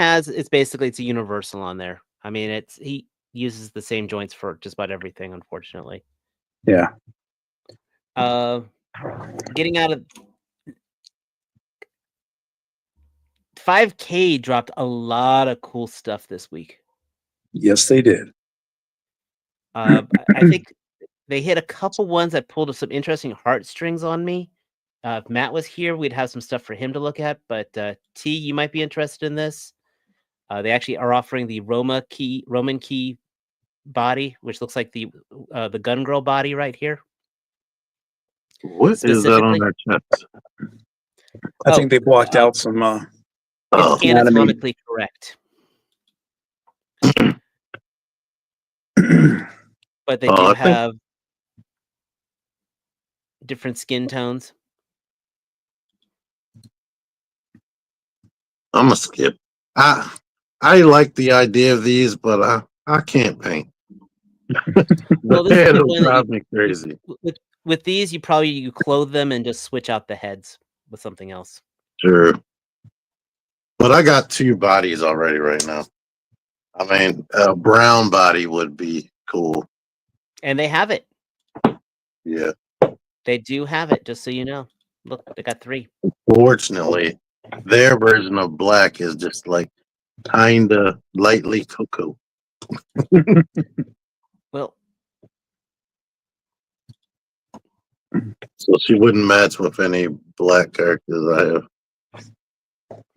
it's a universal on there. I mean, he uses the same joints for just about everything, unfortunately. Yeah. Getting out of 5K dropped a lot of cool stuff this week. Yes, they did. I think they hit a couple ones that pulled some interesting heartstrings on me. If Matt was here, we'd have some stuff for him to look at. But T, you might be interested in this. They actually are offering the Roman key body, which looks like the Gun Girl body right here. What is that on their chest? I think they blocked out some. It's anatomically correct. But they do have different skin tones. I'm gonna skip. I like the idea of these, but I can't paint. Well, this is the one drive me crazy. With these, you clothe them and just switch out the heads with something else. Sure. But I got 2 bodies already right now. I mean, a brown body would be cool. And they have it. Yeah. They do have it, just so you know. Look, they got 3. Fortunately, their version of black is just like kinda lightly cocoa. Well, so she wouldn't match with any black characters I have.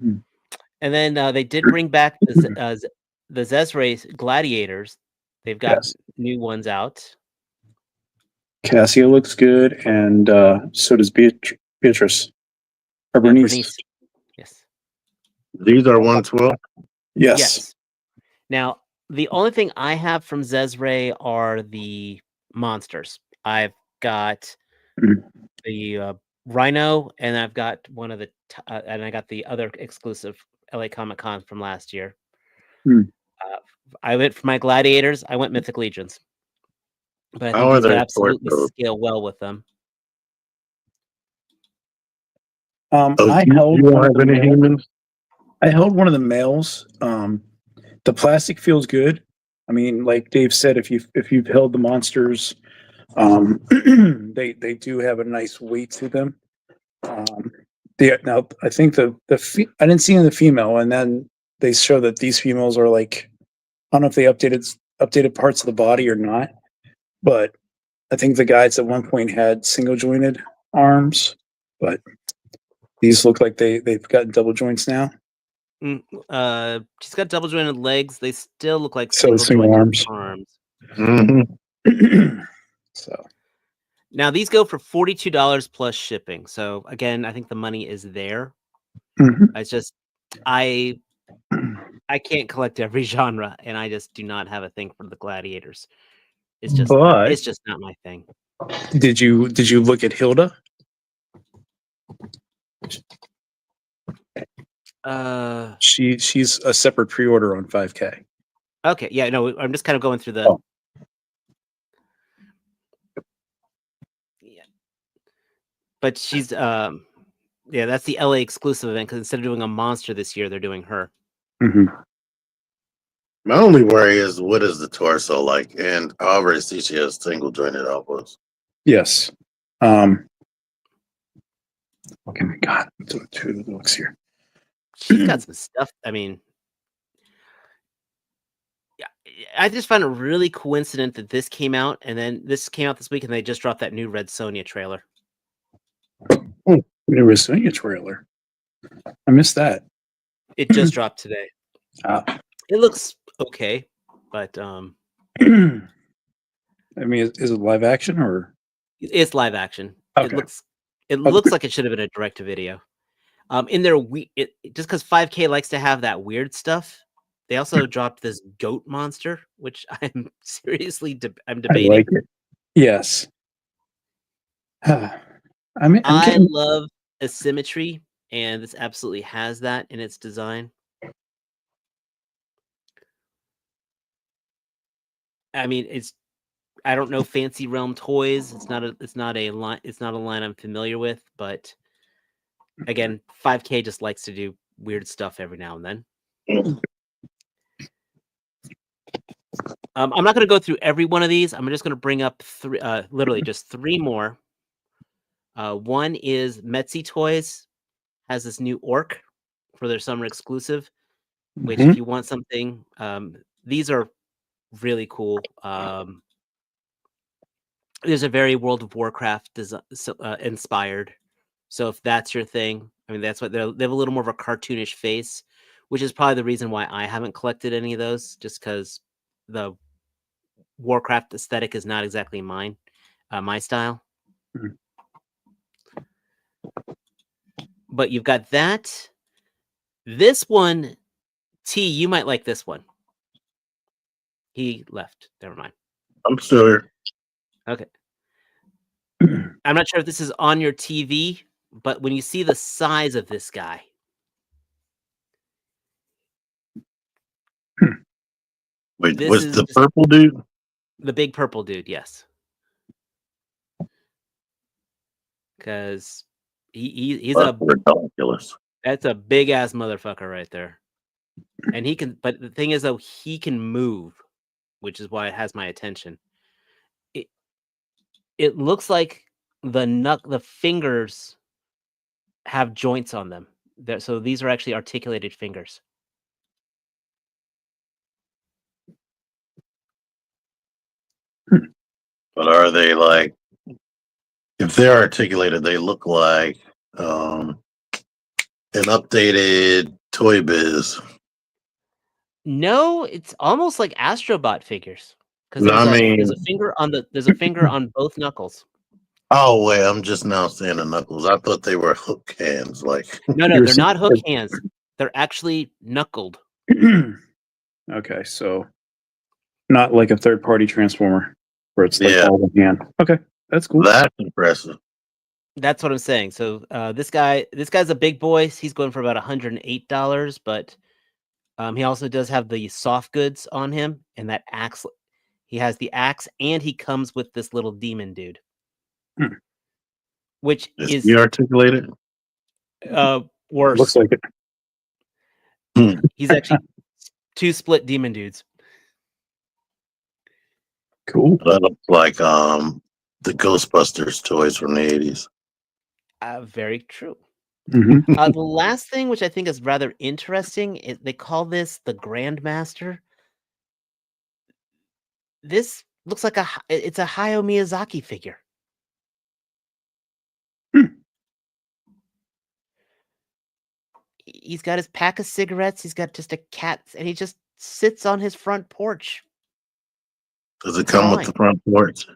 And then they did bring back the Zezre Gladiators. They've got new ones out. Cassia looks good, and so does Beatrice. Or Bernice. Yes. These are 112? Yes. Now, the only thing I have from Zezre are the monsters. I've got the Rhino, and I've got one of the and I got the other exclusive LA Comic-Con from last year. I went for my Gladiators. I went Mythic Legions, but I think these would absolutely scale well with them. I held one of the humans. I held one of the males. The plastic feels good. I mean, like Dave said, if you've held the monsters, they do have a nice weight to them. Now I think I didn't see in the female, and then they show that these females are like, I don't know if they updated parts of the body or not, but I think the guides at one point had single jointed arms, but these look like they've got double joints now. She's got double jointed legs. They still look like single arms. So now these go for $42 plus shipping. So again, I think the money is there. It's just I can't collect every genre, and I just do not have a thing for the Gladiators. It's just not my thing. Did you look at Hilda? She's a separate pre-order on 5K. Okay, yeah, no, I'm just kind of going through the. Yeah, but she's yeah, that's the LA exclusive event because instead of doing a monster this year, they're doing her. My only worry is what is the torso like? And I already see she has single jointed elbows. Yes. Okay, my God. Let's do two looks here. She's got some stuff. I mean, yeah, I just find it really coincident that this came out, and then this came out this week, and they just dropped that new Red Sonja trailer. Oh, there was a trailer. I missed that. It just dropped today. It looks okay, but I mean, is it live action or? it's live action. Okay. It looks like it should have been a direct to video. In their just because 5K likes to have that weird stuff, they also dropped this goat monster, which I'm seriously I'm debating. I like it. Yes. I mean, I love asymmetry, and this absolutely has that in its design. I mean, I don't know fancy realm toys. It's not a line I'm familiar with, but again, 5K just likes to do weird stuff every now and then. I'm not going to go through every one of these. I'm just going to bring up literally just three more. One is Mezco Toys has this new orc for their summer exclusive, which if you want something, these are really cool. There's a very World of Warcraft inspired. So if that's your thing, I mean, that's what they have a little more of a cartoonish face, which is probably the reason why I haven't collected any of those, just because the Warcraft aesthetic is not exactly my style. But you've got that. This one, T, you might like this one. He left. Never mind. I'm still here. Okay. I'm not sure if this is on your TV, but when you see the size of this guy. Wait, was the purple dude? The big purple dude, yes. Because he's ridiculous. That's a big ass motherfucker right there. And he can, but the thing is though, he can move, which is why it has my attention. It looks like the fingers have joints on them. So these are actually articulated fingers. But are they like, if they're articulated, they look like an updated Toy Biz. No, it's almost like Astrobot figures. Because there's a finger on both knuckles. Oh wait, I'm just now seeing the knuckles. I thought they were hook hands. Like no, they're not hook hands. They're actually knuckled. Okay, so not like a third-party transformer where it's like all the hand. Okay, that's cool. That's impressive. That's what I'm saying. So this guy's a big boy. He's going for about $108, but he also does have the soft goods on him and that axe. He has the axe, and he comes with this little demon dude, which is he articulated. Worse. Looks like it. He's actually 2 split demon dudes. Cool. That looks like the Ghostbusters toys from the 80s. Very true. Mm-hmm. The last thing, which I think is rather interesting, is they call this the Grandmaster. This looks like it's a Hayao Miyazaki figure. He's got his pack of cigarettes. He's got just a cat, and he just sits on his front porch. Does it come with the front porch?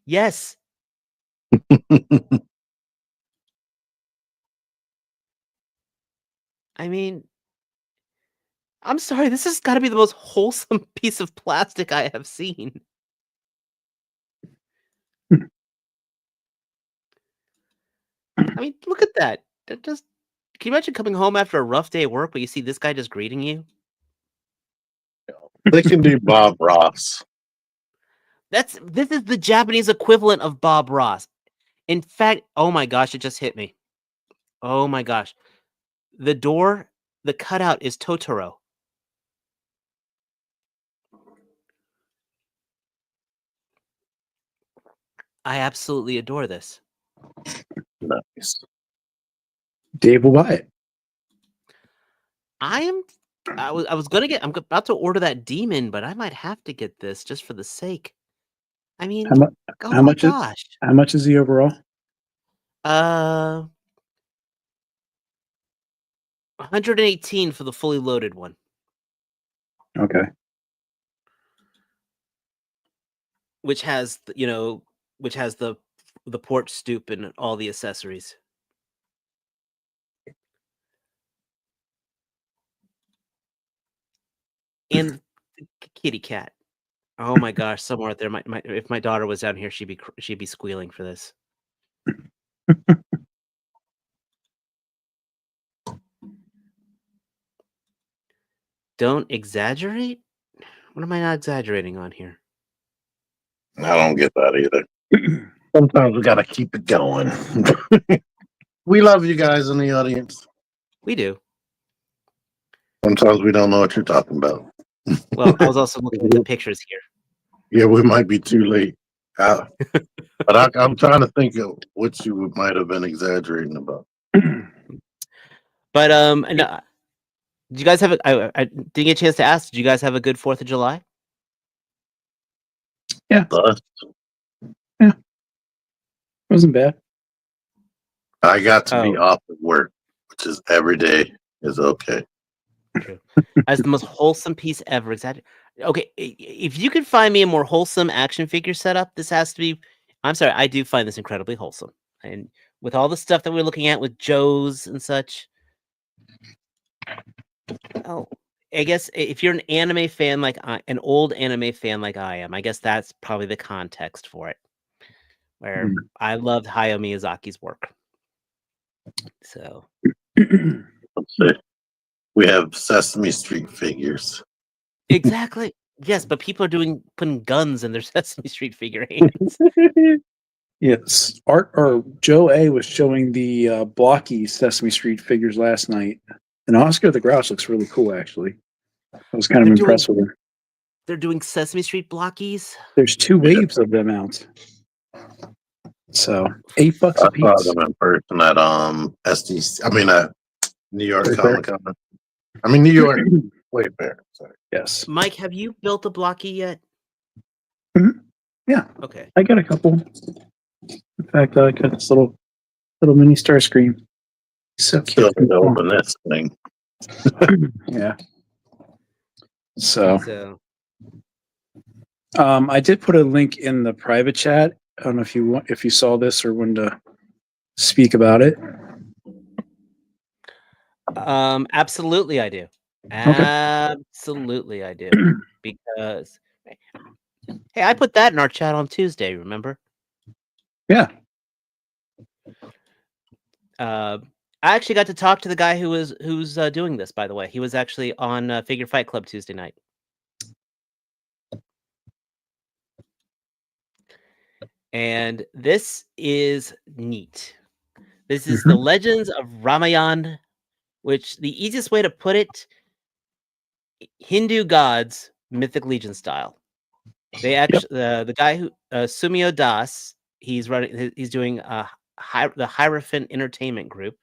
Yes. I mean, I'm sorry. This has got to be the most wholesome piece of plastic I have seen. I mean, look at that. That just, can you imagine coming home after a rough day at work, but you see this guy just greeting you? They can do Bob Ross. This is the Japanese equivalent of Bob Ross. In fact, oh my gosh, it just hit me. Oh my gosh. The door, the cutout is Totoro. I absolutely adore this. Nice. Dave will buy it. I was gonna get. I'm about to order that demon, but I might have to get this just for the sake. I mean, How, mu- oh how my much? gosh. How much is the overall? 118 for the fully loaded one. Okay. Which has the porch stoop and all the accessories. And the kitty cat. Oh my gosh, somewhere out there, if my daughter was down here, she'd be squealing for this. Don't exaggerate? What am I not exaggerating on here? I don't get that either. Sometimes we gotta keep it going. We love you guys in the audience. We do. Sometimes we don't know what you're talking about. Well, I was also looking at the pictures here. Yeah, we might be too late. But I'm trying to think of what you might have been exaggerating about. But and, did you guys have I didn't get a chance to ask. Did you guys have a good 4th of July? Yeah. Thus, Wasn't bad. I got to be Oh. off at work, which is every day is okay. True. As the most wholesome piece ever. Okay, if you could find me a more wholesome action figure setup, this has to be. I'm sorry, I do find this incredibly wholesome, and with all the stuff that we're looking at with Joe's and such. Oh, I guess if you're an anime fan an old anime fan like I am, I guess that's probably the context for it. Where I loved Hayao Miyazaki's work. So Let's see. We have Sesame Street figures. exactly. Yes, but people are putting guns in their Sesame Street figure hands. Yes. Joe A was showing the blocky Sesame Street figures last night. And Oscar the Grouch looks really cool, actually. I was kind of impressed with her. They're doing Sesame Street blockies. There's 2 waves of them out. So $8 a I saw piece. them in person at SDCC. I mean at New York Wayfair. Comic Con. I mean New York Wayfair. Sorry. Yes. Mike, have you built a blocky yet? Yeah. Okay. I got a couple. In fact, I got this little mini Starscream. So Still cute. to open this thing. Yeah. So So I did put a link in the private chat. I don't know if you saw this or wanted to speak about it. absolutely I do. Absolutely I do. Because hey, I put that in our chat on Tuesday, remember? Yeah. I actually got to talk to the guy who's doing this, by the way. He was actually on Figure Fight Club Tuesday night. And this is neat. This is the Legends of Ramayan, which the easiest way to put it, Hindu gods, Mythic Legion style. They actually the guy who Sumio Das, he's doing the Hierophant Entertainment Group.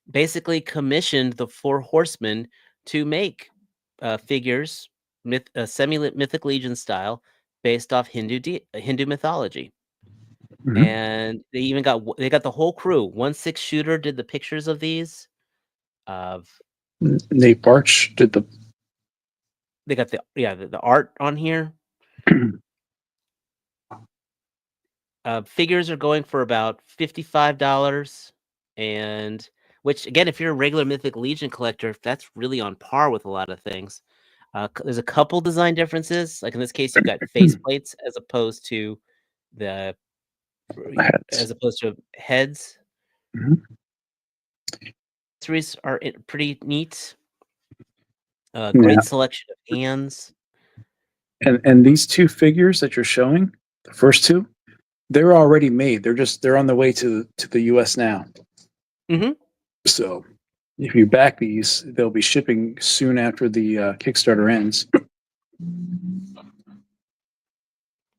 Basically commissioned the 4 horsemen to make figures, semi-mythic legion style, based off Hindu mythology. And they even got the whole crew. 1/6 Shooter did the pictures of these. Nate Barch did the. They got the art on here. Figures are going for about $55, and which again, if you're a regular Mythic Legion collector, that's really on par with a lot of things. There's a couple design differences. Like in this case, you've got faceplates as opposed to heads. Accessories are pretty neat. Great selection of hands. And these 2 figures that you're showing, the first 2, they're already made. They're on the way to the US now. So if you back these, they'll be shipping soon after the Kickstarter ends.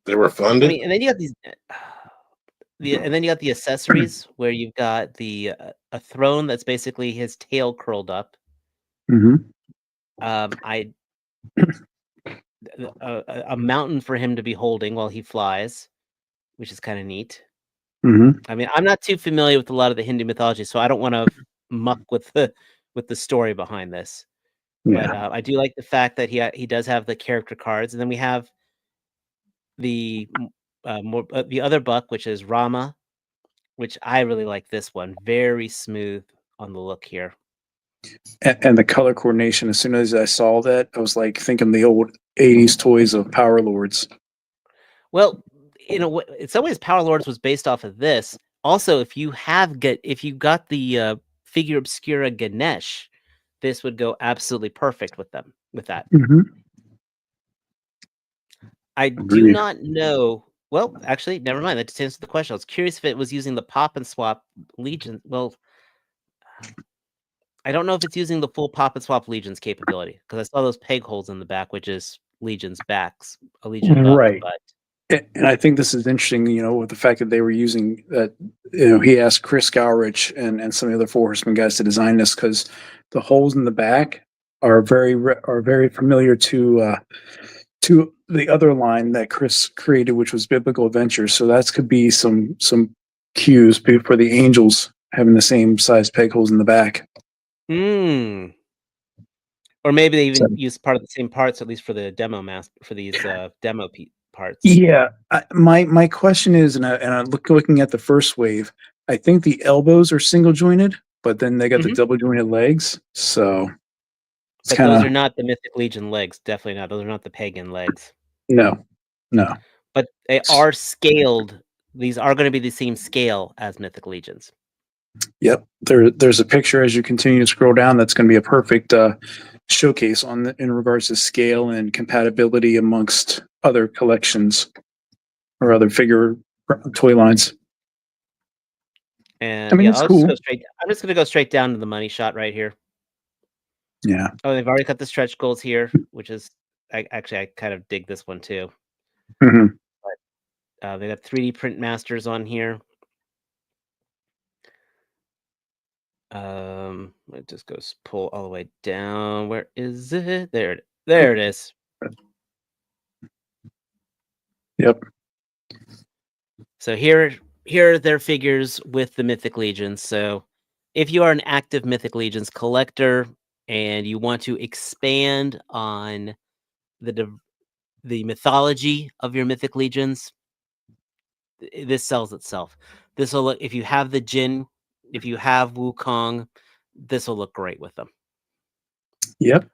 They were I funded. mean, and then you got these, and then you got the accessories where you've got a throne that's basically his tail curled up. Mm-hmm. I a mountain for him to be holding while he flies, which is kind of neat. Mm-hmm. I mean, I'm not too familiar with a lot of the Hindu mythology, so I don't want to muck with the story behind this. But Yeah. I do like the fact that he does have the character cards, and then we have the the other buck, which is Rama, which I really like this one. Very smooth on the look here. And the color coordination. As soon as I saw that, I was like thinking the old '80s toys of Power Lords. Well, in some ways, Power Lords was based off of this. Also, if you got the figure obscura Ganesh, this would go absolutely perfect with them. With that, Mm-hmm. I do Agreed. not know. Well, actually, never mind. That just answered the question. I was curious if it was using the pop and swap Legion. Well, I don't know if it's using the full pop and swap Legion's capability because I saw those peg holes in the back, which is Legion's backs, a Legion buck. Right. But And I think this is interesting, with the fact that they were using that, he asked Chris Gowrich and some of the other Four Horsemen guys to design this because the holes in the back are very familiar to the other line that Chris created, which was Biblical Adventures. So that could be some cues for the angels having the same size peg holes in the back. Or maybe they even So- use part of the same parts, at least for the demo for these demo parts. Yeah, my question is, and I looking at the first wave, I think the elbows are single jointed, but then they got the Mhm. double jointed legs. So it's But kind those of are not the Mythic Legion legs. Definitely not. Those are not the pagan legs. no. But they are scaled. These are going to be the same scale as Mythic Legions. Yep, there's a picture as you continue to scroll down. That's going to be a perfect showcase in regards to scale and compatibility amongst other collections or other figure toy lines. And I mean, yeah, it's I'm cool. just going to go straight down to the money shot right here. Yeah. Oh, they've already got the stretch goals here, which is I kind of dig this one too. hmm They got 3D print masters on here. It just goes pull all the way down. Where is it? There it is. Yep. So here are their figures with the Mythic Legions. So if you are an active Mythic Legions collector and you want to expand on the mythology of your Mythic Legions, this sells itself. This will look, if you have the Jin, if you have Wukong, this will look great with them. Yep.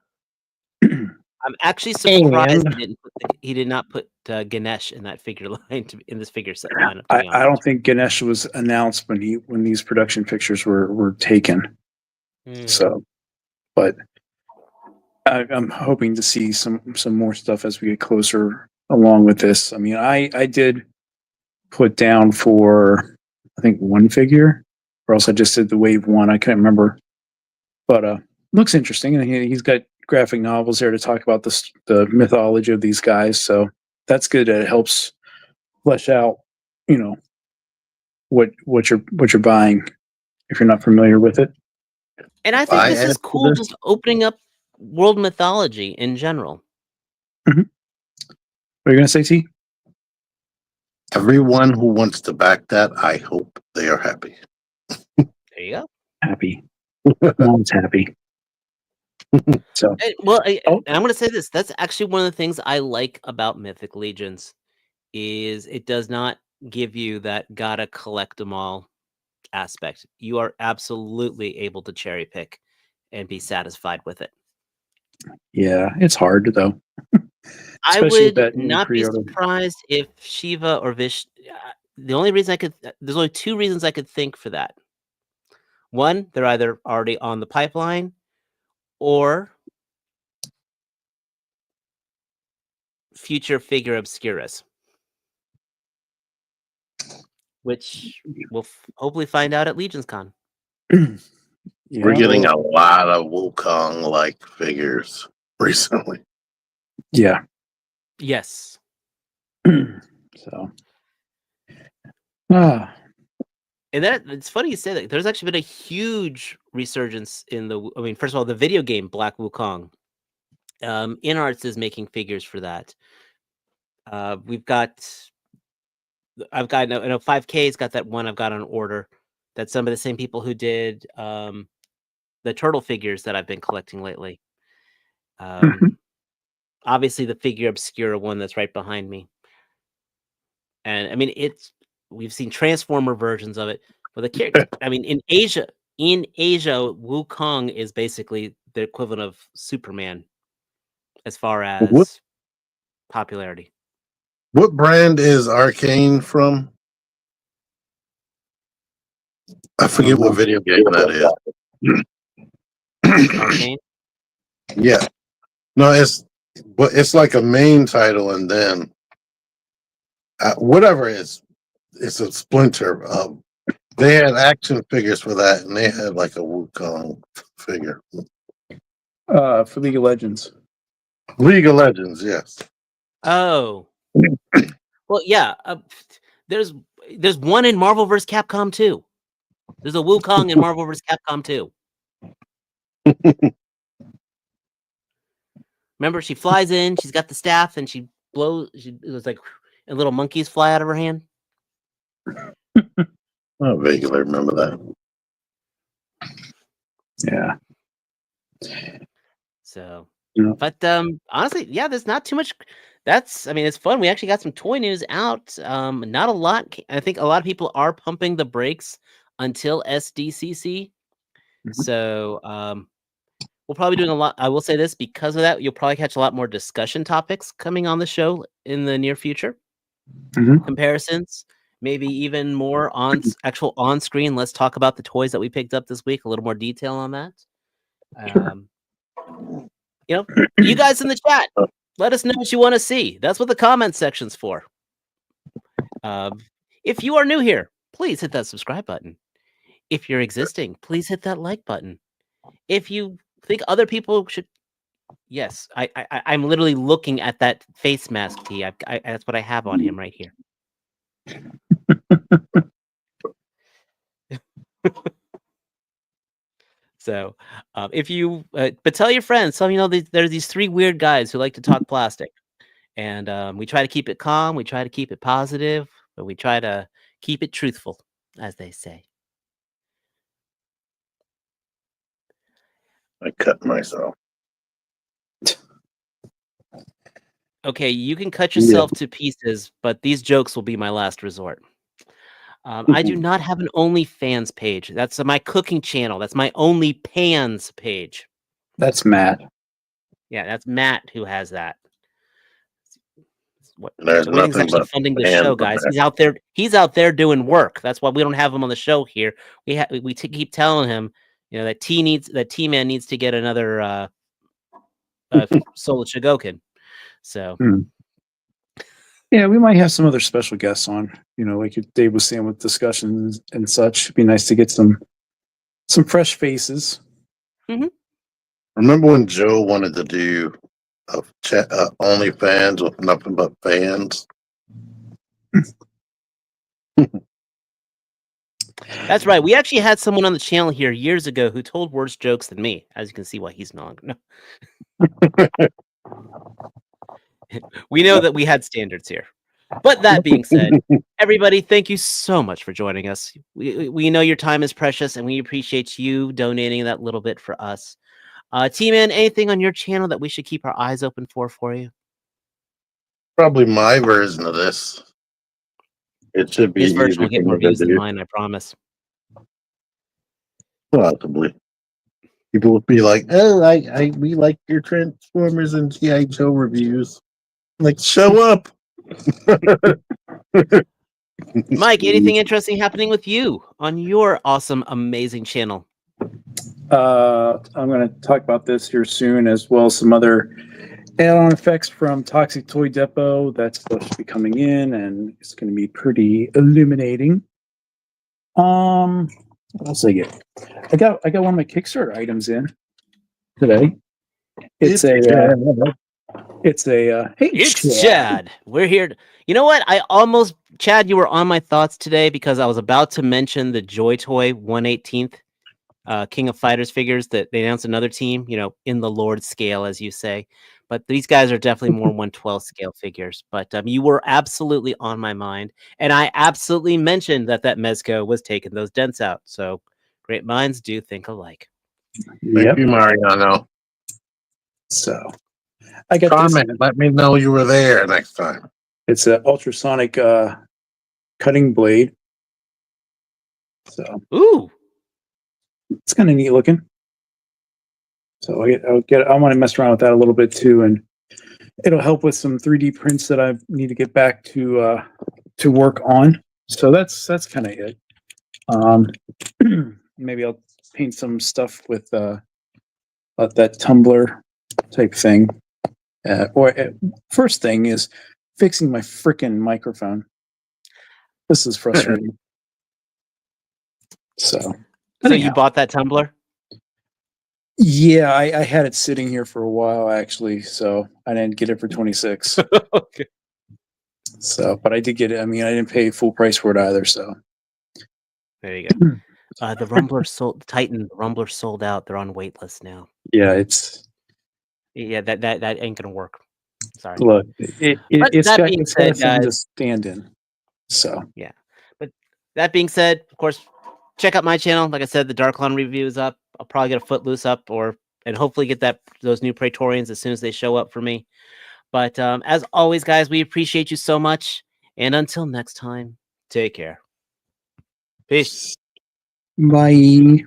I'm actually surprised And he did not put Ganesh in that figure line in this figure set lineup. To I be honest, don't think Ganesh was announced when these production pictures were taken. So, but I'm hoping to see some more stuff as we get closer along with this. I mean, I did put down for I think one figure, or else I just did the wave one. I can't remember, but looks interesting, and he's got graphic novels there to talk about the mythology of these guys. So that's good. It helps flesh out, what you're buying if you're not familiar with it. And I think this is cool, just opening up world mythology in general. What are you gonna say, T? everyone who wants to back that, I hope they are happy. There you go. Happy. Mom's happy. So, And, well, and I'm going to say this. That's actually one of the things I like about Mythic Legions is it does not give you that gotta collect them all aspect. You are absolutely able to cherry pick and be satisfied with it. yeah, it's hard though. I Especially with would that new not be pre-order. surprised if Shiva or Vish. The only reason there's only two reasons I could think for that. One, they're either already on the pipeline, or future figure obscuras, which we'll hopefully find out at Legions Con. Yeah, We're getting a lot of Wukong like figures recently. yeah. Yes. So, And that it's funny you say that. There's actually been a huge resurgence in I mean, first of all, the video game Black Wukong. InArts is making figures for that. I've got, I know 5K's got that one I've got on order. That's some of the same people who did the turtle figures that I've been collecting lately. Obviously, the Figure Obscura one that's right behind me. And I mean, we've seen Transformer versions of it. But the character, I mean, in Asia, Wukong is basically the equivalent of Superman as far as popularity. What brand is Arcane from? I forget what video game that is. Arcane? Yeah. No, it's like a main title, and then whatever it is, it's a splinter. They had action figures for that, and they had like a Wukong figure. for League of Legends. League of Legends, yes. Oh. Well, yeah. There's one in Marvel vs. Capcom 2. There's a Wukong in Marvel vs. Capcom 2. Remember, she flies in, she's got the staff, and she blows. It was like, and little monkeys fly out of her hand. I vaguely remember that. Yeah. So, Yeah. but honestly, yeah, there's not too much. I mean, it's fun. We actually got some toy news out. Not a lot. I think a lot of people are pumping the brakes until SDCC. So, we'll probably be doing a lot. I will say this, because of that, you'll probably catch a lot more discussion topics coming on the show in the near future. Comparisons, maybe even more actual on screen. Let's talk about the toys that we picked up this week. A little more detail on that. You know, you guys in the chat, let us know what you want to see. That's what the comment section's for. If you are new here, please hit that subscribe button. If you're existing, please hit that like button. If you think other people should, yes, I'm literally looking at that face mask tee. That's what I have on him right here. So, if you, but tell your friends, tell them, you know, there's these three weird guys who like to talk plastic, and we try to keep it calm, we try to keep it positive, but we try to keep it truthful, as they say. I cut myself. Okay, you can cut yourself to pieces, but these jokes will be my last resort. I do not have an OnlyFans page. That's my cooking channel. That's my OnlyPans page. That's Matt. Yeah, that's Matt who has that. There's Wayne's nothing actually but funding the fans show, of guys. that. He's out there doing work. That's why we don't have him on the show here. We keep telling him, you know, that TMan needs to get another Soul Shigoken. So yeah, we might have some other special guests on. You know, like Dave was saying, with discussions and such. It'd be nice to get some fresh faces. Remember when Joe wanted to do OnlyFans with nothing but fans? that's right. We actually had someone on the channel here years ago who told worse jokes than me. As you can see, why he's not. No. We know that we had standards here. But that being said, everybody, thank you so much for joining us. We know your time is precious, and we appreciate you donating that little bit for us. T-Man, anything on your channel that we should keep our eyes open for you? Probably my version of this. It should be His easy version will for get more me to views than do. mine, I promise. Possibly. People would be like, "Oh, we like your Transformers and G.I. Joe reviews." Like, show up. Mike, anything interesting happening with you on your awesome, amazing channel? I'm going to talk about this here soon, as well as some other add-on effects from Toxic Toy Depot. That's supposed to be coming in, and it's going to be pretty illuminating. What else I get? I got one of my Kickstarter items in today. It's a It's a hey, It's Chad. We're here. You know what? Chad, you were on my thoughts today because I was about to mention the Joy Toy 1/18th King of Fighters figures that they announced another team, in the Lord scale, as you say. But these guys are definitely more 1/12 scale figures. But you were absolutely on my mind. And I absolutely mentioned that Mezco was taking those dents out. So great minds do think alike. Thank you, Mariano. So I got Comment. Let me know you were there next time. It's an ultrasonic cutting blade. So ooh, it's kind of neat looking. So I want to mess around with that a little bit too, and it'll help with some 3D prints that I need to get back to work on. So that's kind of it. Maybe I'll paint some stuff with that tumbler type thing. First thing is fixing my freaking microphone. This is frustrating. So you bought that tumbler? Yeah, I had it sitting here for a while actually, so I didn't get it for 26. Okay. So, but I did get it. I mean, I didn't pay full price for it either. So there you go. The Rumbler sold Titan. The Rumbler sold out. They're on wait list now. Yeah, that ain't gonna work. Sorry. Look, it's got said, something to stand in. So yeah, but that being said, of course, check out my channel. Like I said, the Darklon review is up. I'll probably get a Footloose up, and hopefully get those new Praetorians as soon as they show up for me. But as always, guys, we appreciate you so much. And until next time, take care. Peace. bye.